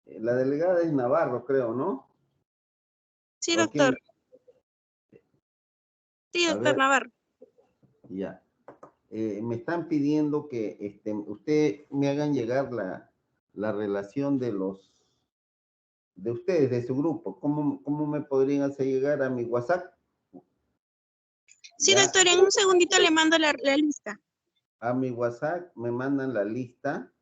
la delegada es Navarro, creo, ¿no? Sí, ¿O quién? doctor. Sí, A doctor ver, Navarro. ya. Me están pidiendo que usted me hagan llegar la relación de ustedes, de su grupo. ¿Cómo me podrían hacer llegar a mi WhatsApp? Sí, Ya, doctor, en un segundito le mando la lista. a mi WhatsApp me mandan la lista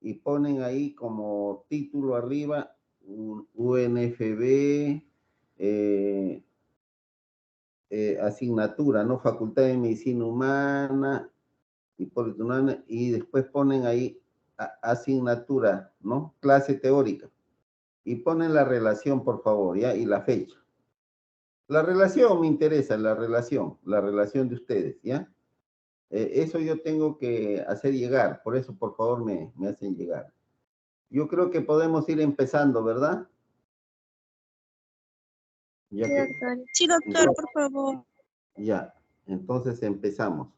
y ponen ahí como título arriba UNFB, asignatura, ¿no? Facultad de Medicina Humana, Hipólito Unanue, y después ponen ahí asignatura, ¿no? Clase teórica. Y ponen la relación, por favor, ¿ya? Y la fecha. La relación me interesa, la relación de ustedes, ¿ya? Eso yo tengo que hacer llegar, por eso, por favor, me hacen llegar. Yo creo que podemos ir empezando, ¿verdad? Ya Sí, que, doctor. Sí, doctor, por favor. ya, entonces empezamos.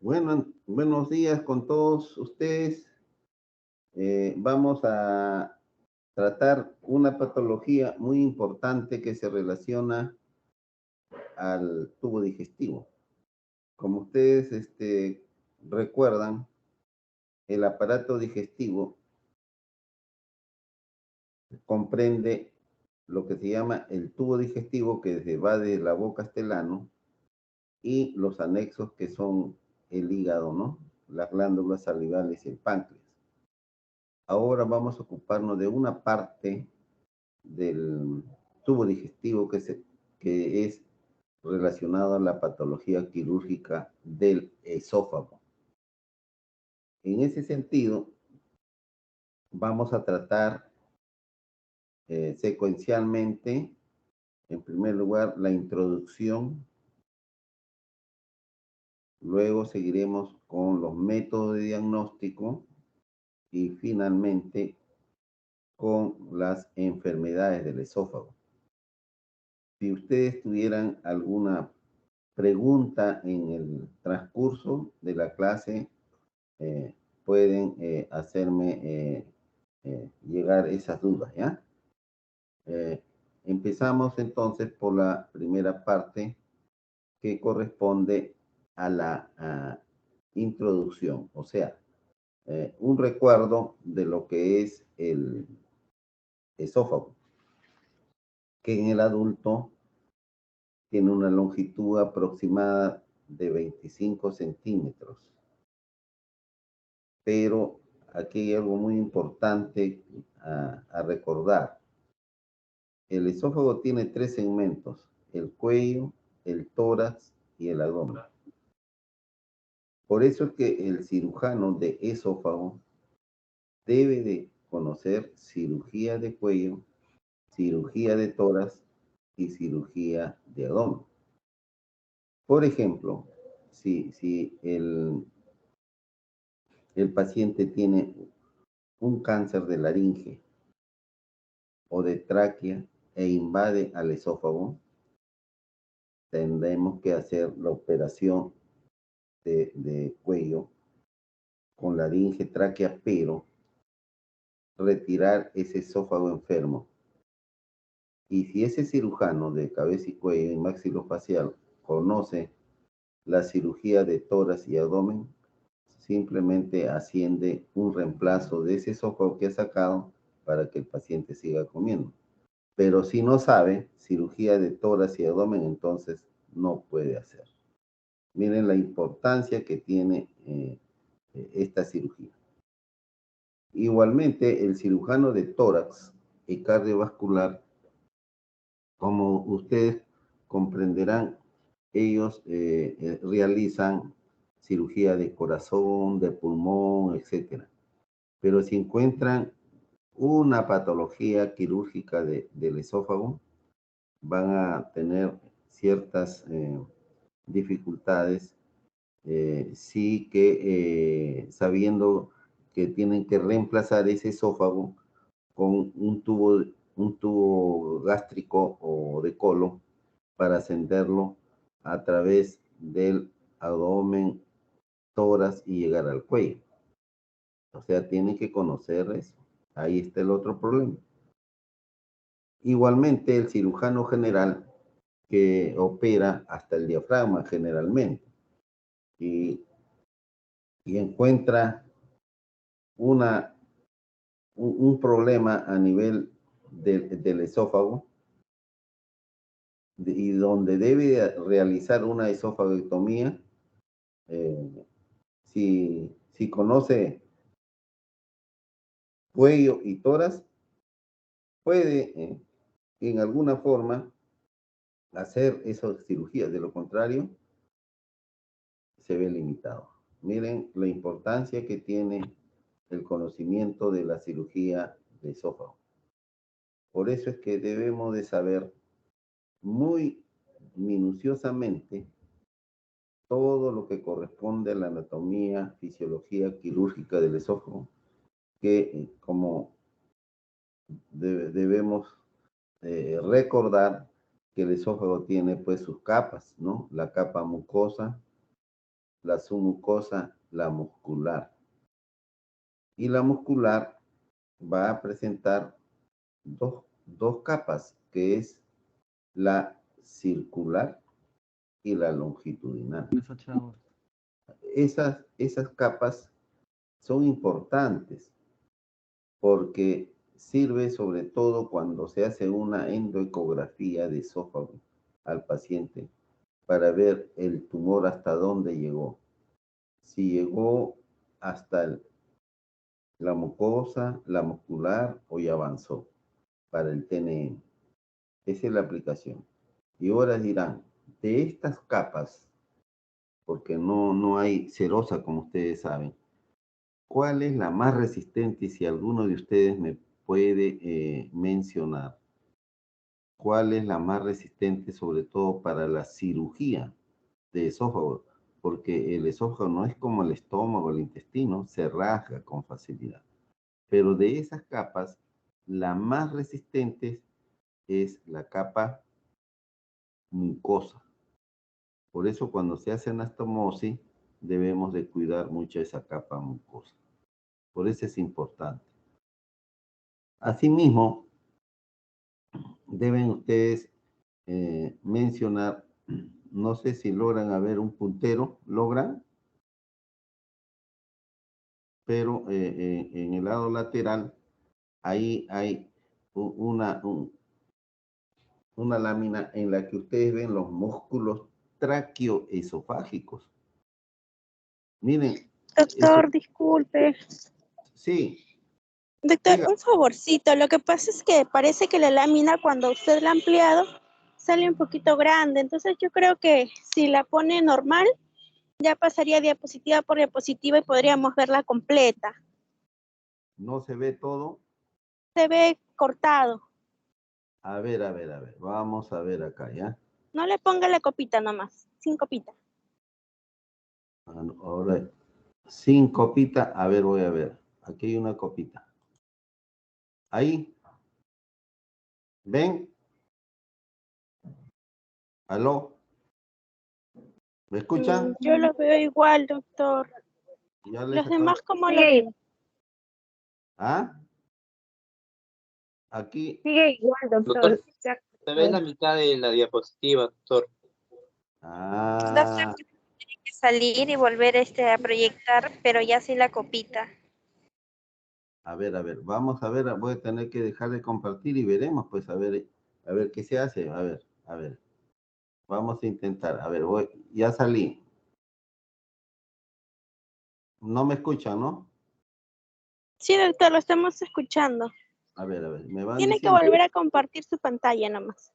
Bueno, buenos días con todos ustedes. Vamos a tratar una patología muy importante que se relaciona al tubo digestivo. Como ustedes recuerdan, el aparato digestivo comprende lo que se llama el tubo digestivo, que se va de la boca hasta el ano, y los anexos que son el hígado, ¿no? Las glándulas salivales y el páncreas. Ahora vamos a ocuparnos de una parte del tubo digestivo que es relacionado a la patología quirúrgica del esófago. En ese sentido, vamos a tratar secuencialmente, en primer lugar, la introducción. Luego seguiremos con los métodos de diagnóstico y finalmente con las enfermedades del esófago. Si ustedes tuvieran alguna pregunta en el transcurso de la clase, pueden hacerme llegar esas dudas, ¿ya? Empezamos entonces por la primera parte que corresponde a la introducción, o sea, un recuerdo de lo que es el esófago, que en el adulto tiene una longitud aproximada de 25 centímetros. Pero aquí hay algo muy importante a recordar. El esófago tiene 3 segmentos: el cuello, el tórax y el abdomen. Por eso es que el cirujano de esófago debe de conocer cirugía de cuello, cirugía de tórax y cirugía de abdomen. Por ejemplo, si el paciente tiene un cáncer de laringe o de tráquea e invade al esófago, tendremos que hacer la operación de cuello con laringe, tráquea, pero retirar ese esófago enfermo. Y si ese cirujano de cabeza y cuello y maxilofacial conoce la cirugía de tórax y abdomen, simplemente asciende un reemplazo de ese esófago que ha sacado para que el paciente siga comiendo. Pero si no sabe cirugía de tórax y abdomen, entonces no puede hacer. Miren la importancia que tiene esta cirugía. Igualmente, el cirujano de tórax y cardiovascular, como ustedes comprenderán, ellos realizan cirugía de corazón, de pulmón, etc. Pero si encuentran una patología quirúrgica del esófago, van a tener ciertas dificultades, sí que sabiendo que tienen que reemplazar ese esófago con un tubo gástrico o de colon para ascenderlo a través del abdomen, tórax y llegar al cuello. O sea, tiene que conocer eso. Ahí está el otro problema. Igualmente, el cirujano general que opera hasta el diafragma generalmente y encuentra un problema a nivel del esófago y donde debe realizar una esofagectomía, si conoce cuello y tórax, puede en alguna forma hacer esas cirugías. De lo contrario, se ve limitado. Miren la importancia que tiene el conocimiento de la cirugía de esófago. Por eso es que debemos de saber muy minuciosamente todo lo que corresponde a la anatomía, fisiología quirúrgica del esófago, que como debemos recordar que el esófago tiene pues sus capas, ¿no? La capa mucosa, la submucosa, la muscular. Y la muscular va a presentar dos capas, que es la circular y la longitudinal. Esas capas son importantes porque sirve sobre todo cuando se hace una endoecografía de esófago al paciente para ver el tumor hasta dónde llegó. Si llegó hasta la mucosa, la muscular o ya avanzó para el TNM. Esa es la aplicación. Y ahora dirán, de estas capas, porque no hay cerosa como ustedes saben, ¿cuál es la más resistente? Si alguno de ustedes me puede mencionar, ¿cuál es la más resistente sobre todo para la cirugía de esófago? Porque el esófago no es como el estómago, el intestino, se rasga con facilidad. Pero de esas capas, la más resistente es la capa mucosa. Por eso cuando se hace anastomosis, debemos de cuidar mucho esa capa mucosa. Por eso es importante. Asimismo, deben ustedes mencionar, no sé si logran ver un puntero, ¿logran? Pero en el lado lateral, ahí hay una lámina en la que ustedes ven los músculos traqueoesofágicos. Miren. Doctor, Eso, disculpe. sí. Doctor, Diga. un favorcito. Lo que pasa es que parece que la lámina, cuando usted la ha ampliado, sale un poquito grande. Entonces yo creo que si la pone normal, ya pasaría diapositiva por diapositiva y podríamos verla completa. ¿No se ve todo? Se ve cortado. A ver. Vamos a ver acá, ¿ya? No le ponga la copita nomás, sin copita. Ahora, sin copita, a ver, voy a ver. Aquí hay una copita. Ahí. ¿Ven? ¿Aló? ¿Me escuchan? Yo lo veo igual, doctor. Ya les Los acabo. demás, ¿cómo lo ven? ¿Ah? Aquí. Sigue igual, doctor. Se ve la mitad de la diapositiva, doctor. Ah, Doctor, tiene que salir y volver a proyectar, pero ya sin la copita. a ver. Vamos a ver, voy a tener que dejar de compartir y veremos, pues, a ver qué se hace. A ver. Vamos a intentar. A ver, ya salí. No me escuchan, ¿no? Sí, doctor, lo estamos escuchando. A ver, me van Tiene que diciendo. volver a compartir su pantalla nomás.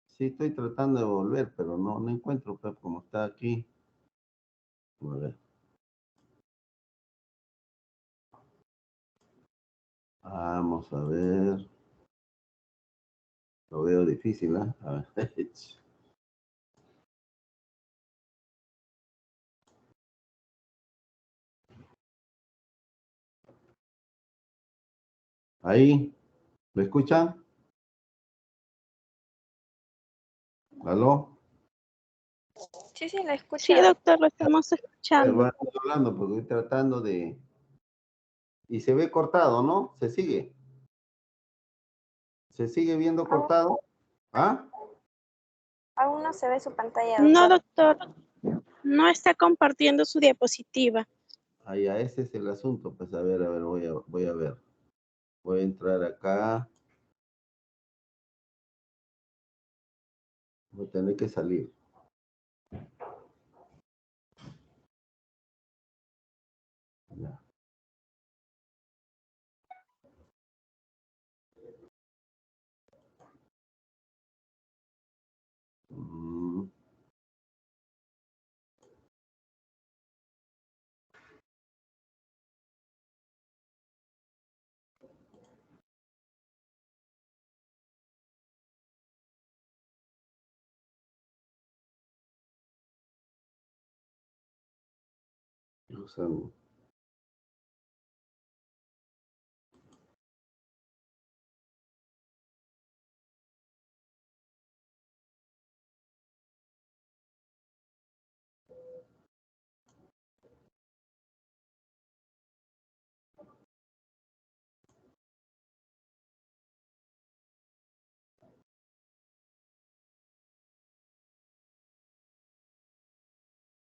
Sí, estoy tratando de volver, pero no encuentro, pues, como está aquí. A ver. Vamos a ver. Lo veo difícil, ¿eh? A ver. Ahí. ¿Me escuchan? ¿Aló? Sí, sí, la escucho. Sí, doctor, lo estamos Bueno, escuchando. estoy hablando porque estoy tratando de... Y se ve cortado, ¿no? Se sigue. ¿Se sigue viendo cortado? ¿Ah? Aún no se ve su pantalla, No, doctor. doctor, no está compartiendo su diapositiva. Ah, ya, ese es el asunto. Pues a ver, voy a ver. Voy a entrar acá. Voy a tener que salir. Ya. Mm. Usando.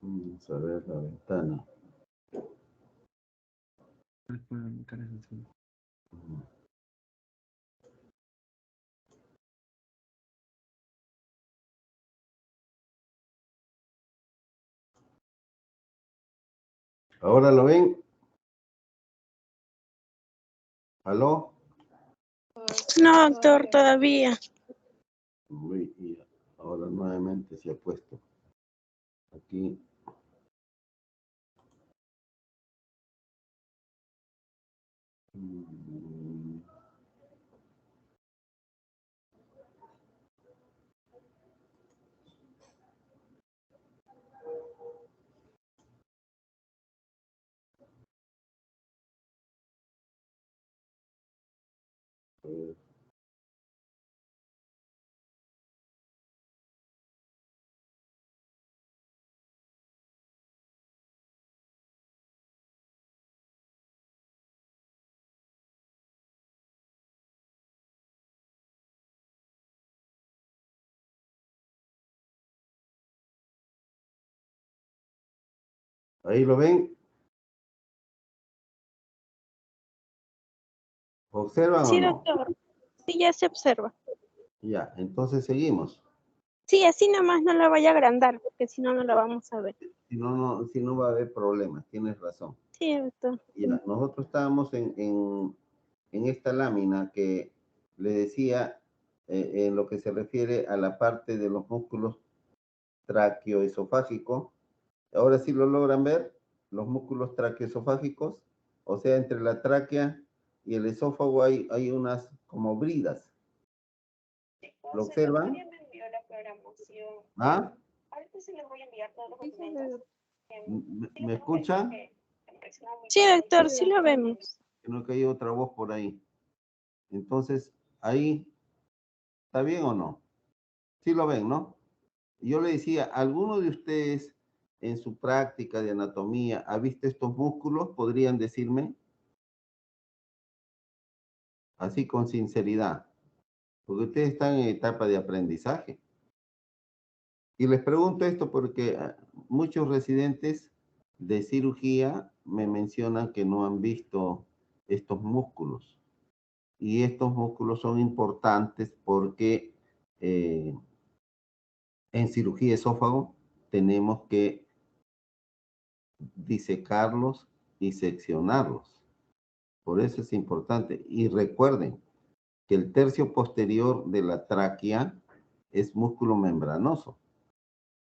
Vamos a ver la ventana. ¿Ahora lo ven? ¿Aló? No, doctor, todavía. Uy, y ahora nuevamente se ha puesto aquí. Mm. ¿Ahí lo ven? ¿Observan o Sí, no? doctor. Sí, ya se observa. Ya, entonces seguimos. Sí, así nomás no la vaya a agrandar, porque si no, no la vamos a ver. Si no va a haber problemas, tienes razón. Sí, doctor. Ya, nosotros estábamos en esta lámina que le decía en lo que se refiere a la parte de los músculos traqueoesofágicos. Ahora sí lo logran ver, los músculos traqueoesofágicos, o sea, entre la tráquea y el esófago hay unas como bridas. ¿Lo observan? ¿Ah? ¿Me escuchan? Sí, doctor, sí lo vemos. Creo que hay otra voz por ahí. Entonces, ahí, ¿está bien o no? Sí lo ven, ¿no? Yo le decía, ¿alguno de ustedes en su práctica de anatomía ha visto estos músculos? ¿Podrían decirme? Así con sinceridad, porque ustedes están en etapa de aprendizaje. Y les pregunto esto porque muchos residentes de cirugía me mencionan que no han visto estos músculos. Y estos músculos son importantes porque en cirugía esófago tenemos que disecarlos y seccionarlos. Por eso es importante. Y recuerden que el tercio posterior de la tráquea es músculo membranoso.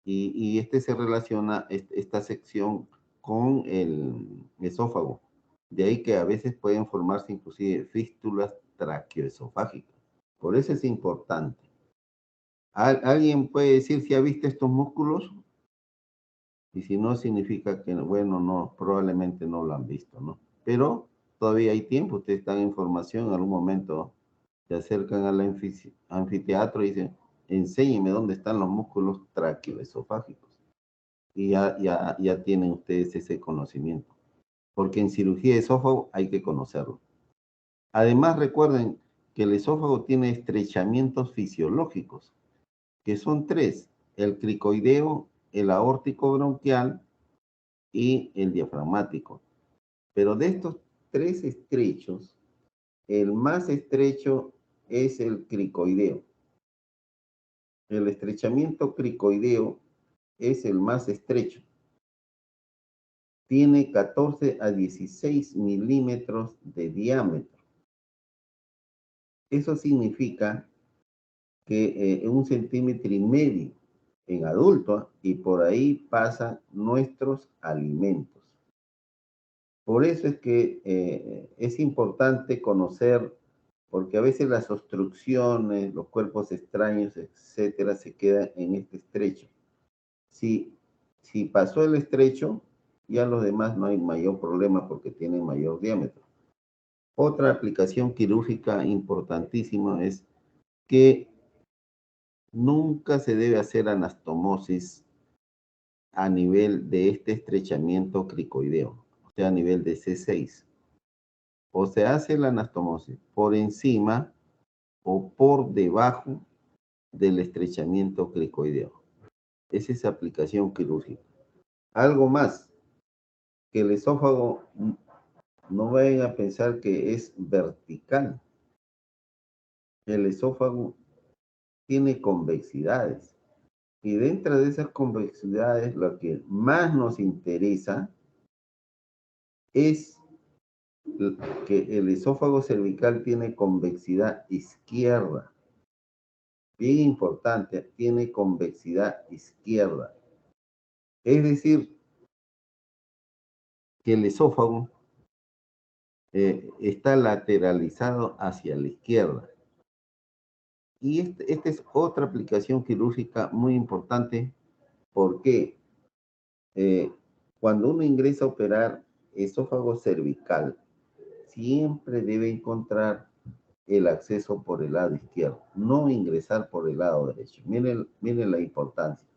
Y este se relaciona, esta sección, con el esófago. De ahí que a veces pueden formarse inclusive fístulas traqueoesofágicas. Por eso es importante. ¿Alguien puede decir si ha visto estos músculos? Y si no, significa que, bueno, no, probablemente no lo han visto, ¿no? Pero todavía hay tiempo, ustedes están en formación, en algún momento se acercan al anfiteatro y dicen, enséñenme dónde están los músculos traqueoesofágicos. Y ya tienen ustedes ese conocimiento. Porque en cirugía de esófago hay que conocerlo. Además, recuerden que el esófago tiene estrechamientos fisiológicos, que son 3, el cricoideo, el aórtico bronquial y el diafragmático. Pero de estos 3 estrechos, el más estrecho es el cricoideo. El estrechamiento cricoideo es el más estrecho. Tiene 14 a 16 milímetros de diámetro. Eso significa que 1,5 centímetros en adulto, y por ahí pasan nuestros alimentos. Por eso es que es importante conocer, porque a veces las obstrucciones, los cuerpos extraños, etcétera, se quedan en este estrecho. Si pasó el estrecho, ya los demás no hay mayor problema porque tienen mayor diámetro. Otra aplicación quirúrgica importantísima es que nunca se debe hacer anastomosis a nivel de este estrechamiento cricoideo, o sea, a nivel de C6. O se hace la anastomosis por encima o por debajo del estrechamiento cricoideo. Esa es aplicación quirúrgica. Algo más, que el esófago no vayan a pensar que es vertical. El esófago tiene convexidades. Y dentro de esas convexidades, lo que más nos interesa es que el esófago cervical tiene convexidad izquierda. Bien importante, tiene convexidad izquierda. Es decir, que el esófago está lateralizado hacia la izquierda. Y esta es otra aplicación quirúrgica muy importante porque cuando uno ingresa a operar esófago cervical, siempre debe encontrar el acceso por el lado izquierdo, no ingresar por el lado derecho. Miren la importancia.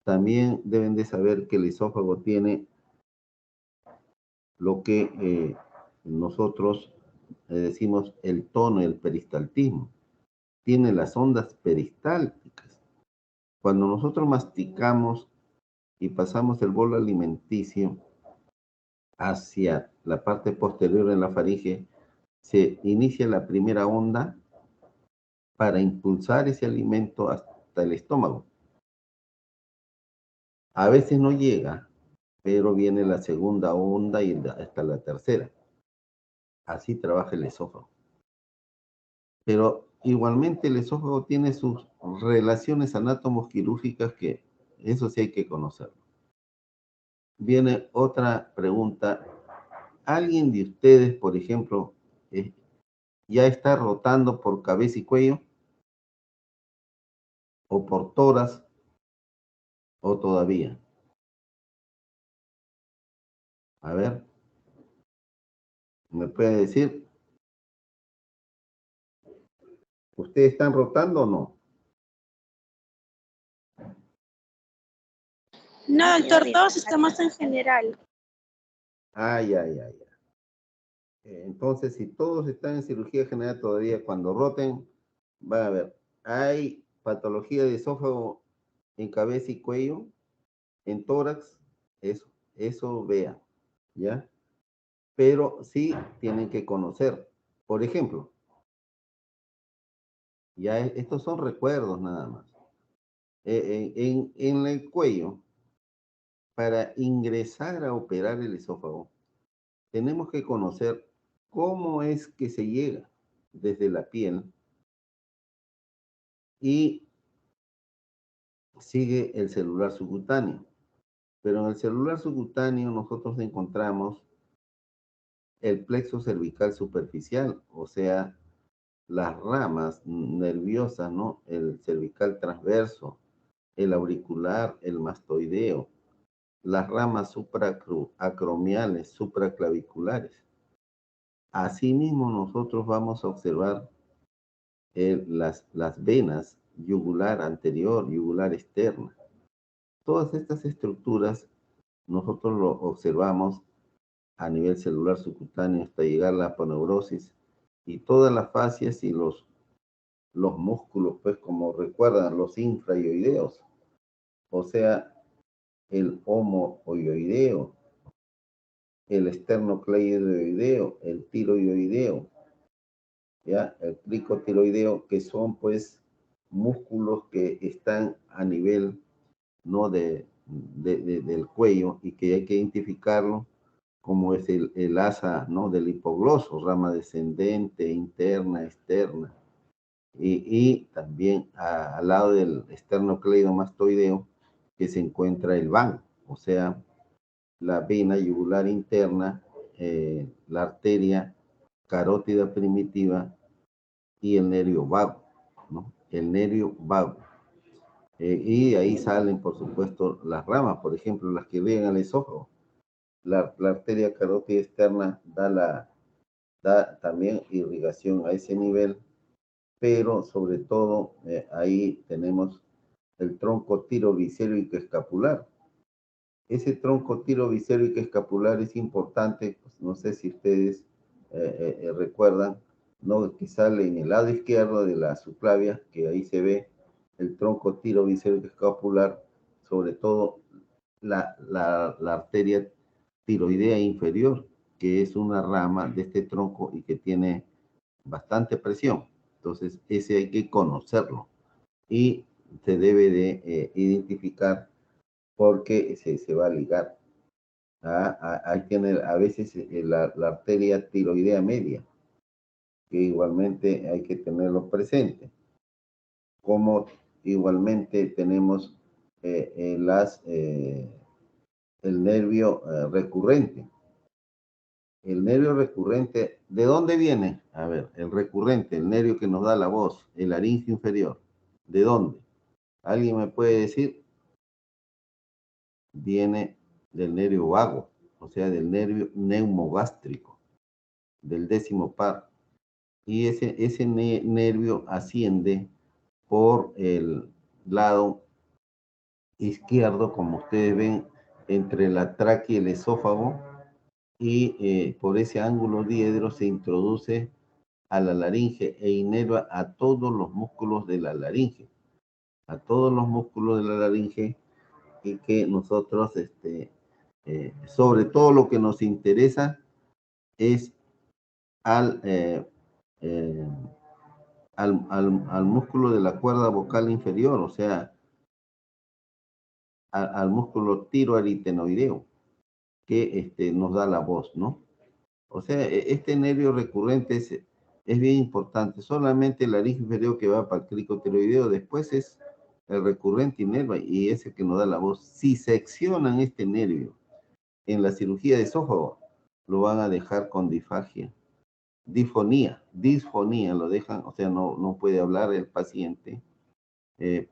También deben de saber que el esófago tiene lo que nosotros decimos el tono, el peristaltismo. Tiene las ondas peristálticas. Cuando nosotros masticamos y pasamos el bolo alimenticio hacia la parte posterior de la faringe, se inicia la primera onda para impulsar ese alimento hasta el estómago. A veces no llega, pero viene la segunda onda y hasta la tercera. Así trabaja el esófago. Pero igualmente el esófago tiene sus relaciones anatomos-quirúrgicas que eso sí hay que conocerlo. Viene otra pregunta. ¿Alguien de ustedes, por ejemplo, ya está rotando por cabeza y cuello? ¿O por tórax? ¿O todavía? A ver, ¿me puede decir? ¿Ustedes están rotando o no? No, doctor, todos estamos en general. Ay. Entonces, si todos están en cirugía general todavía, cuando roten, van a ver, hay patología de esófago en cabeza y cuello, en tórax, eso vean, ¿ya? Pero sí tienen que conocer. Por ejemplo, ya estos son recuerdos nada más. En el cuello, para ingresar a operar el esófago, tenemos que conocer cómo es que se llega desde la piel y sigue el celular subcutáneo. Pero en el celular subcutáneo nosotros encontramos el plexo cervical superficial, o sea, las ramas nerviosas, ¿no? El cervical transverso, el auricular, el mastoideo, las ramas supraacromiales, supraclaviculares. Asimismo, nosotros vamos a observar las venas yugular anterior, yugular externa. Todas estas estructuras nosotros lo observamos a nivel celular subcutáneo hasta llegar a la aponeurosis, y todas las fascias y los músculos, pues como recuerdan, los infraioideos, o sea, el homoioideo, el esternocleidoideo, el tiroideo, ¿ya? El tricotiroideo, que son pues músculos que están a nivel, ¿no?, del cuello, y que hay que identificarlo, como es el asa, ¿no?, del hipogloso, rama descendente, interna, externa. Y también al lado del esternocleidomastoideo, que se encuentra el van, o sea, la vena yugular interna, la arteria carótida primitiva y el nervio vago, ¿no? El nervio vago. Y ahí salen, por supuesto, las ramas, por ejemplo, las que riegan al esófago. La arteria carótida externa da también irrigación a ese nivel, pero sobre todo ahí tenemos el tronco tirobicélico escapular. Ese tronco tirobicélico escapular es importante, pues, no sé si ustedes recuerdan, ¿no?, que sale en el lado izquierdo de la subclavia, que ahí se ve el tronco tirobicélico escapular, sobre todo la arteria tiroidea inferior, que es una rama de este tronco y que tiene bastante presión. Entonces, ese hay que conocerlo y se debe de identificar, porque se va a ligar. Ahí tiene a veces la arteria tiroidea media, que igualmente hay que tenerlo presente. Como igualmente tenemos el nervio recurrente. El nervio recurrente, ¿de dónde viene? A ver, el recurrente, el nervio que nos da la voz, el laringe inferior. ¿De dónde? ¿Alguien me puede decir? Viene del nervio vago, o sea, del nervio neumogástrico, del 10º par. Y ese nervio asciende por el lado izquierdo, como ustedes ven, entre la tráquea y el esófago, y por ese ángulo diedro se introduce a la laringe e inerva a todos los músculos de la laringe, a todos los músculos de la laringe, y que nosotros, sobre todo lo que nos interesa es al, al músculo de la cuerda vocal inferior, o sea, al músculo tiroaritenoideo, que nos da la voz, ¿no? O sea, este nervio recurrente es bien importante. Solamente el laringe inferior, que va para el cricotiroideo, después es el recurrente inerva, y ese que nos da la voz. Si seccionan este nervio en la cirugía de esófago, lo van a dejar con disfagia, disfonía lo dejan, o sea, no puede hablar el paciente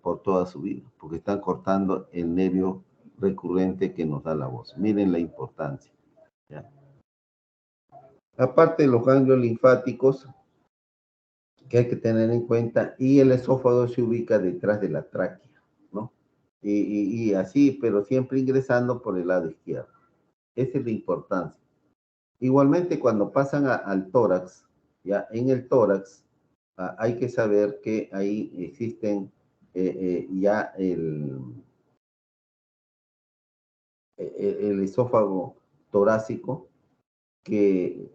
por toda su vida, porque están cortando el nervio recurrente que nos da la voz. Miren la importancia, ¿ya? Aparte de los ganglios linfáticos que hay que tener en cuenta, y el esófago se ubica detrás de la tráquea, ¿no? Y así, pero siempre ingresando por el lado izquierdo. Esa es la importancia. Igualmente, cuando pasan al tórax, ya en el tórax hay que saber que ahí existen ya el esófago torácico, que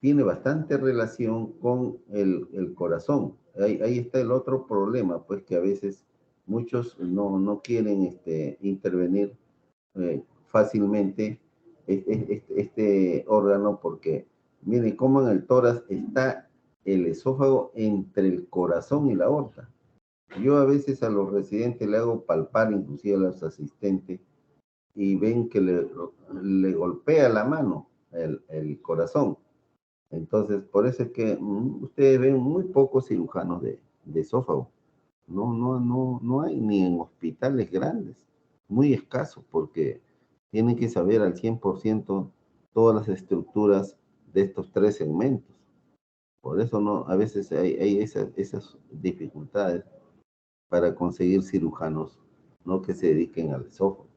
tiene bastante relación con el corazón. Ahí está el otro problema, pues, que a veces muchos no quieren intervenir fácilmente este órgano, porque miren cómo en el tórax está el esófago entre el corazón y la aorta. Yo a veces a los residentes le hago palpar, inclusive a los asistentes, y ven que le golpea la mano el corazón. Entonces, por eso es que ustedes ven muy pocos cirujanos de esófago. No hay, ni en hospitales grandes, muy escasos, porque tienen que saber al 100% todas las estructuras de estos 3 segmentos. Por eso no, a veces hay esas dificultades para conseguir cirujanos, ¿no? Que se dediquen al esófago.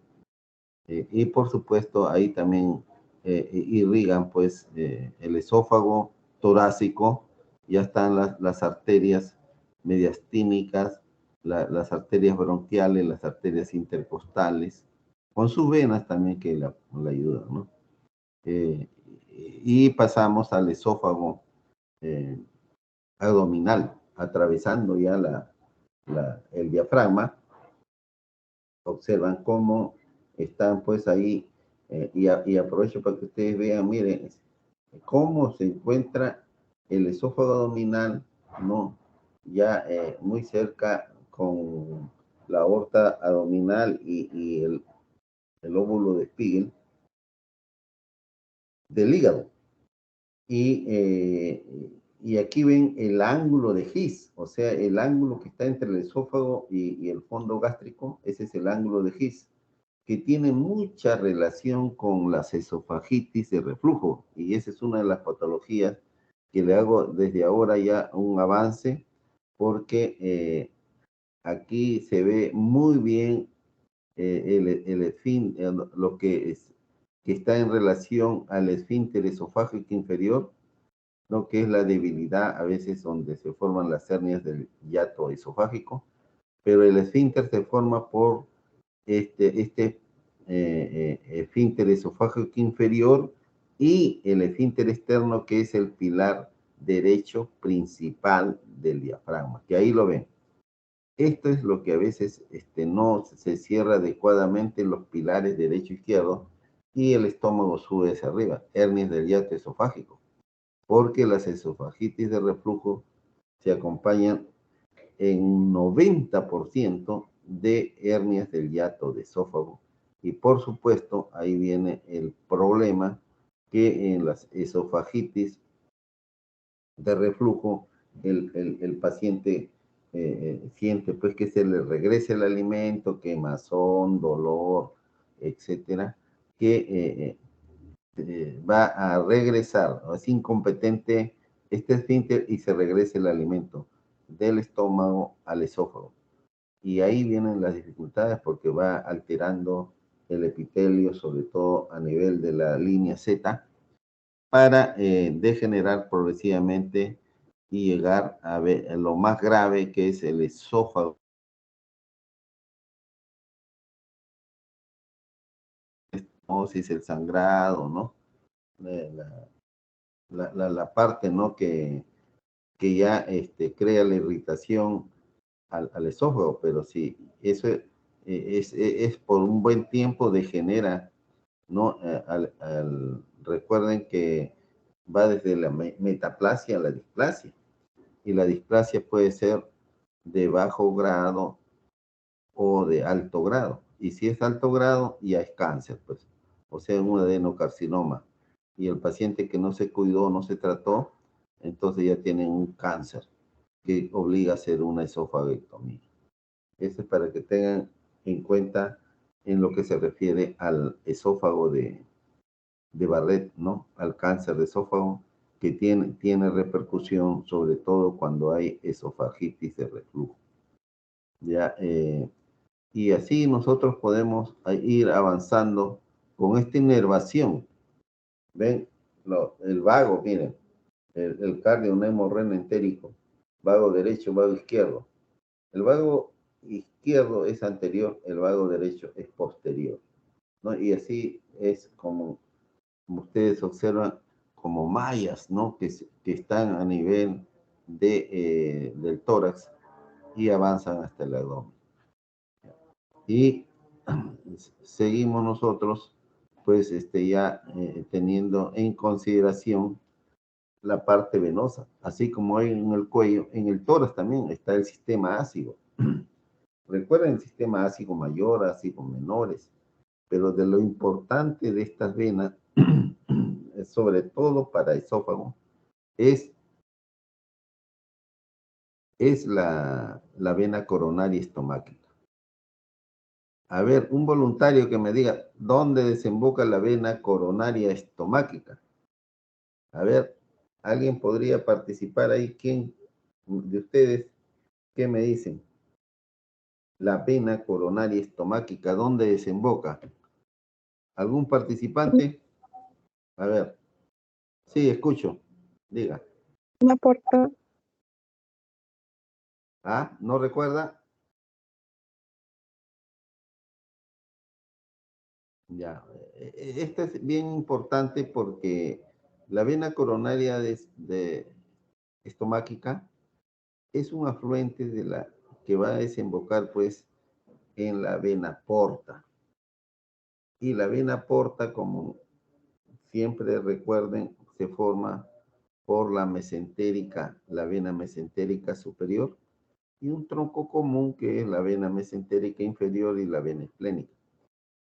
Y por supuesto, ahí también irrigan pues el esófago torácico, ya están las arterias mediastínicas, las arterias bronquiales, las arterias intercostales, con sus venas también que la ayudan, ¿no? Eh, y pasamos al esófago eh, abdominal, atravesando ya el diafragma. Observan cómo están pues ahí, y aprovecho para que ustedes vean, miren, cómo se encuentra el esófago abdominal, ¿no? Ya muy cerca con la aorta abdominal y el óvulo de Spiegel del hígado. Y aquí ven el ángulo de His, o sea, el ángulo que está entre el esófago y el fondo gástrico, ese es el ángulo de His, que tiene mucha relación con las esofagitis de reflujo. Y esa es una de las patologías que le hago desde ahora ya un avance, porque aquí se ve muy bien lo que está en relación al esfínter esofágico inferior, ¿no? Que es la debilidad a veces donde se forman las hernias del hiato esofágico, pero el esfínter se forma por este esfínter esofágico inferior y el esfínter externo, que es el pilar derecho principal del diafragma, que ahí lo ven. Esto es lo que a veces no se cierra adecuadamente los pilares derecho e izquierdo y el estómago sube hacia arriba, hernias del hiato esofágico, porque las esofagitis de reflujo se acompañan en 90% de hernias del hiato de esófago. Y por supuesto, ahí viene el problema que en las esofagitis de reflujo el paciente siente pues que se le regrese el alimento, quemazón, dolor, etcétera, que va a regresar, es incompetente este esfínter y se regresa el alimento del estómago al esófago. Y ahí vienen las dificultades porque va alterando el epitelio, sobre todo a nivel de la línea Z, para degenerar progresivamente y llegar a ver lo más grave, que es el esófago, ¿no? Si es el sangrado, ¿no? La parte, ¿no? Que ya crea la irritación al esófago, pero si eso es por un buen tiempo degenera, ¿no? Recuerden que va desde la metaplasia a la displasia, y la displasia puede ser de bajo grado o de alto grado, y si es alto grado ya es cáncer, pues, o sea, un adenocarcinoma, y el paciente que no se cuidó, no se trató, entonces ya tiene un cáncer que obliga a hacer una esofagectomía. Eso es para que tengan en cuenta en lo que se refiere al esófago de Barrett, ¿no? Al cáncer de esófago, que tiene repercusión sobre todo cuando hay esofagitis de reflujo. Ya, y así nosotros podemos ir avanzando con esta inervación. ¿Ven? El vago, miren, el cardio reno entérico, vago derecho, vago izquierdo. El vago izquierdo es anterior, el vago derecho es posterior, ¿no? Y así es como ustedes observan, como mallas, ¿no? Que están a nivel del tórax y avanzan hasta el abdomen. Y seguimos nosotros, pues, ya teniendo en consideración la parte venosa, así como hay en el cuello, en el tórax también está el sistema ácido. Recuerden el sistema ácido mayor, ácido menores, pero de lo importante de estas venas, sobre todo para esófago, es la vena coronaria estomáquica. A ver, un voluntario que me diga dónde desemboca la vena coronaria estomáquica. A ver, ¿Alguien podría participar ahí? ¿Quién de ustedes, qué me dicen? La vena coronaria estomáquica, ¿dónde desemboca? ¿Algún participante? A ver. Sí, escucho. Diga. No aportó. Ah, ¿no recuerda? Ya. Esto es bien importante porque la vena coronaria estomáquica es un afluente de la que va a desembocar pues en la vena porta. Y la vena porta, como siempre recuerden, se forma por la mesentérica, la vena mesentérica superior, y un tronco común que es la vena mesentérica inferior y la vena esplénica.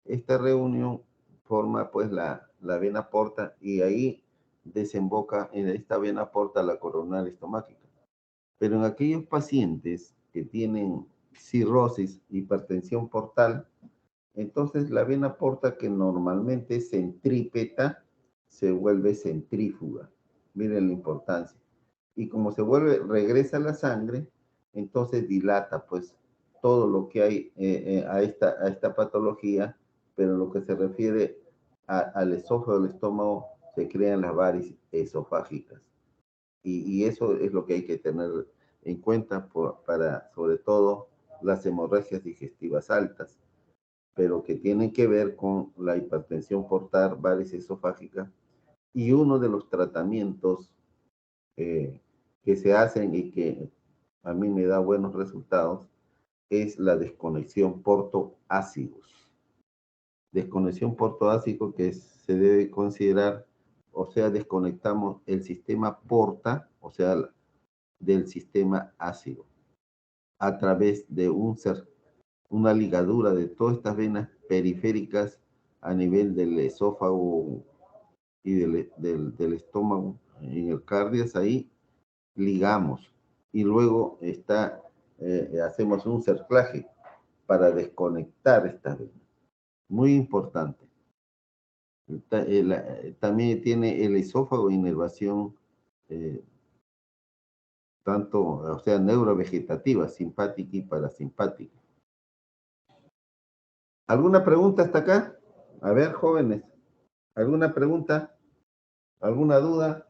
Esta reunión forma pues la vena porta y ahí desemboca en esta vena porta la coronaria estomáquica. Pero en aquellos pacientes que tienen cirrosis, hipertensión portal, entonces la vena porta que normalmente es centrípeta se vuelve centrífuga. Miren la importancia. Y como se vuelve, regresa la sangre, entonces dilata pues todo lo que hay a esta patología, pero lo que se refiere al esófago, al estómago, se crean las varices esofágicas. Y eso es lo que hay que tener en cuenta para, sobre todo, las hemorragias digestivas altas, pero que tienen que ver con la hipertensión portal, varices esofágicas, y uno de los tratamientos que se hacen y que a mí me da buenos resultados es la desconexión portoácidos. Desconexión portoácido que se debe considerar, o sea, desconectamos el sistema porta, o sea, del sistema ácido, a través de una ligadura de todas estas venas periféricas a nivel del esófago y del estómago, en el cardias, ahí ligamos y luego hacemos un cerclaje para desconectar estas venas. Muy importante. También tiene el esófago inervación tanto, o sea, neurovegetativa, simpática y parasimpática. ¿Alguna pregunta hasta acá? A ver, jóvenes, ¿alguna pregunta? ¿Alguna duda?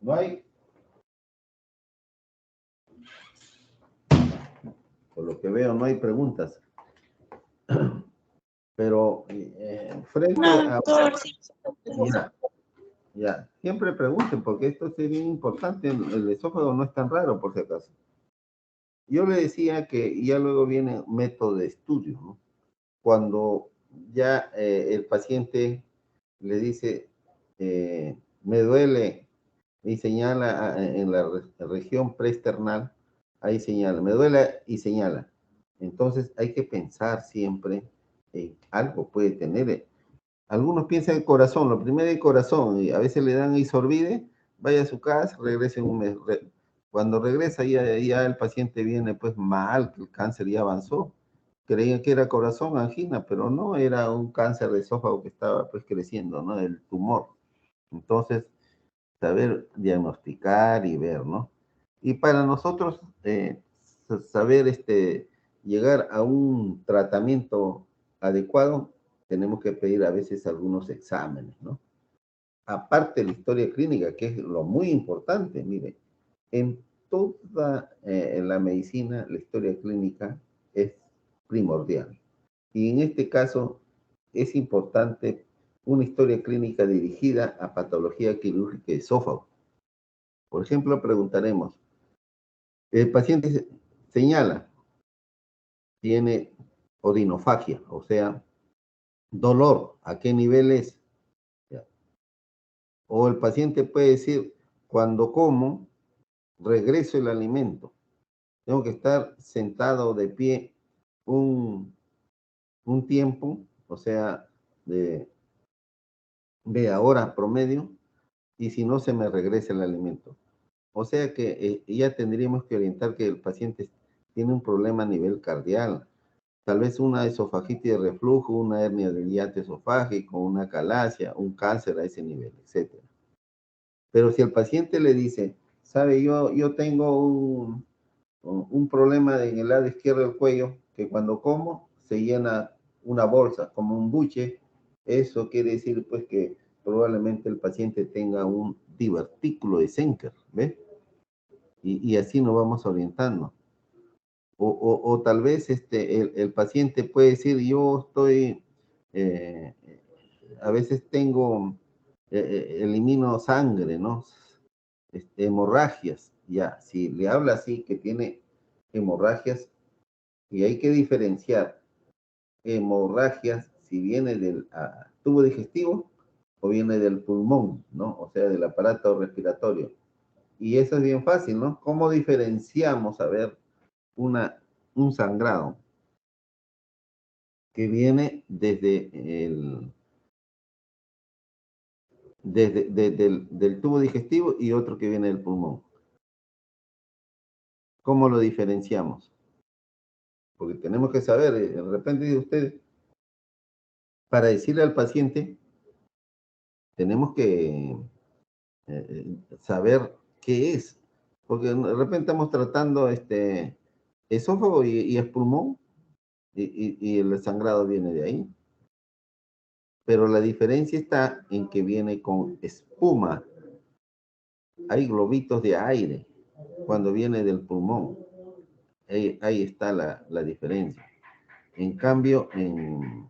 ¿No hay? Por lo que veo, no hay preguntas. Pero frente a... Ya, siempre pregunten, porque esto es bien importante. El esófago no es tan raro, por si acaso. Yo le decía que ya luego viene método de estudio, ¿no? Cuando ya el paciente le dice, me duele, y señala en la región preesternal, ahí señala, me duele y señala. Entonces hay que pensar siempre en algo puede tener. Algunos piensan el corazón, lo primero es el corazón, y a veces le dan isorbide, vaya a su casa, regrese en un mes. Cuando regresa ya el paciente viene pues mal, que el cáncer ya avanzó. Creían que era corazón, angina, pero no, era un cáncer de esófago que estaba pues creciendo, ¿no? El tumor. Entonces, saber diagnosticar y ver, ¿no? Y para nosotros saber llegar a un tratamiento adecuado, tenemos que pedir a veces algunos exámenes, ¿no? Aparte de la historia clínica, que es lo muy importante, mire, en toda en la medicina la historia clínica es primordial. Y en este caso es importante una historia clínica dirigida a patología quirúrgica de esófago. Por ejemplo, preguntaremos, el paciente señala, tiene odinofagia, o sea, dolor, ¿a qué nivel es? O el paciente puede decir, cuando como, regreso el alimento. Tengo que estar sentado de pie un tiempo, o sea, de horas promedio, y si no, se me regresa el alimento. O sea que ya tendríamos que orientar que el paciente tiene un problema a nivel cardial, tal vez una esofagitis de reflujo, una hernia del hiato esofágico, una calasia, un cáncer a ese nivel, etc. Pero si el paciente le dice, sabe, yo tengo un problema en el lado izquierdo del cuello, que cuando como se llena una bolsa, como un buche, eso quiere decir pues que probablemente el paciente tenga un divertículo de Senker, ¿ves? Y así nos vamos orientando. O tal vez el paciente puede decir, yo estoy, a veces tengo, elimino sangre, ¿no? Hemorragias, ya, si le habla así que tiene hemorragias, y hay que diferenciar hemorragias si viene del tubo digestivo o viene del pulmón, ¿no? O sea, del aparato respiratorio. Y eso es bien fácil, ¿no? ¿Cómo diferenciamos, a ver, un sangrado que viene del tubo digestivo y otro que viene del pulmón? ¿Cómo lo diferenciamos? Porque tenemos que saber, de repente de usted, para decirle al paciente, tenemos que saber qué es. Porque de repente estamos tratando esófago y es pulmón, y el sangrado viene de ahí. Pero la diferencia está en que viene con espuma. Hay globitos de aire cuando viene del pulmón. Ahí está la diferencia. En cambio, en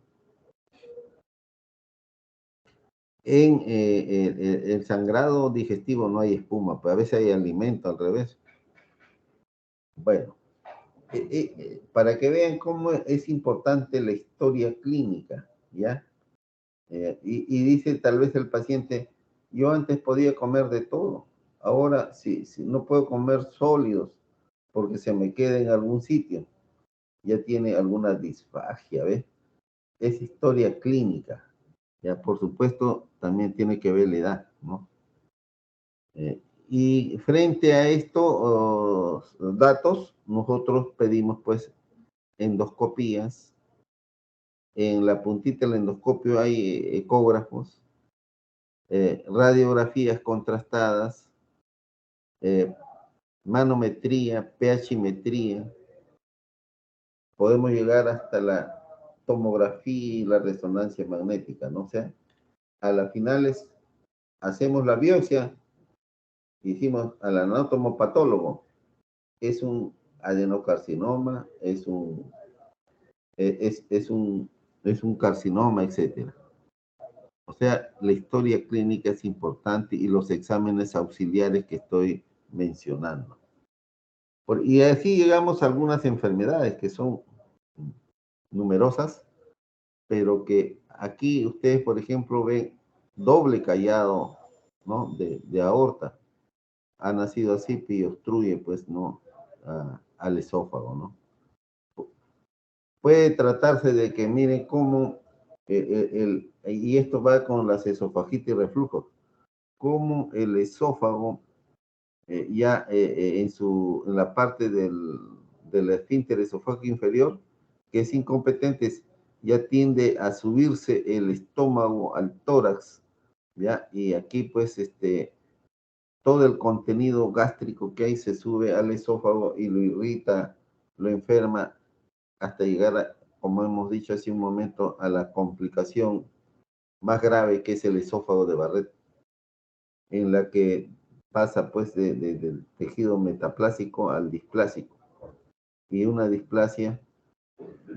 el sangrado digestivo no hay espuma, pues a veces hay alimento al revés. Bueno, para que vean cómo es importante la historia clínica, ¿ya? Y dice tal vez el paciente, yo antes podía comer de todo, ahora si no puedo comer sólidos porque se me queda en algún sitio, ya tiene alguna disfagia, ¿ves? Es historia clínica, ya por supuesto también tiene que ver la edad, ¿no? Y frente a estos datos, nosotros pedimos pues endoscopías. En la puntita del endoscopio hay ecógrafos, radiografías contrastadas, manometría, pHmetría. Podemos llegar hasta la tomografía y la resonancia magnética, ¿no? O sea, a las finales hacemos la biopsia, hicimos al anatomopatólogo, es un adenocarcinoma, es un carcinoma, etcétera. O sea, la historia clínica es importante y los exámenes auxiliares que estoy mencionando. Y así llegamos a algunas enfermedades que son numerosas, pero que aquí ustedes, por ejemplo, ven doble callado, ¿no? De aorta. Ha nacido así y obstruye, pues, ¿no? Al esófago, ¿no? Puede tratarse de que miren cómo, y esto va con las esofagitis y reflujos, cómo el esófago en la parte del esfínter esofágico inferior, que es incompetente, ya tiende a subirse el estómago al tórax, ¿ya? Y aquí pues todo el contenido gástrico que hay se sube al esófago y lo irrita, lo enferma, hasta llegar, como hemos dicho hace un momento, a la complicación más grave que es el esófago de Barrett, en la que pasa pues del tejido metaplásico al displásico. Y una displasia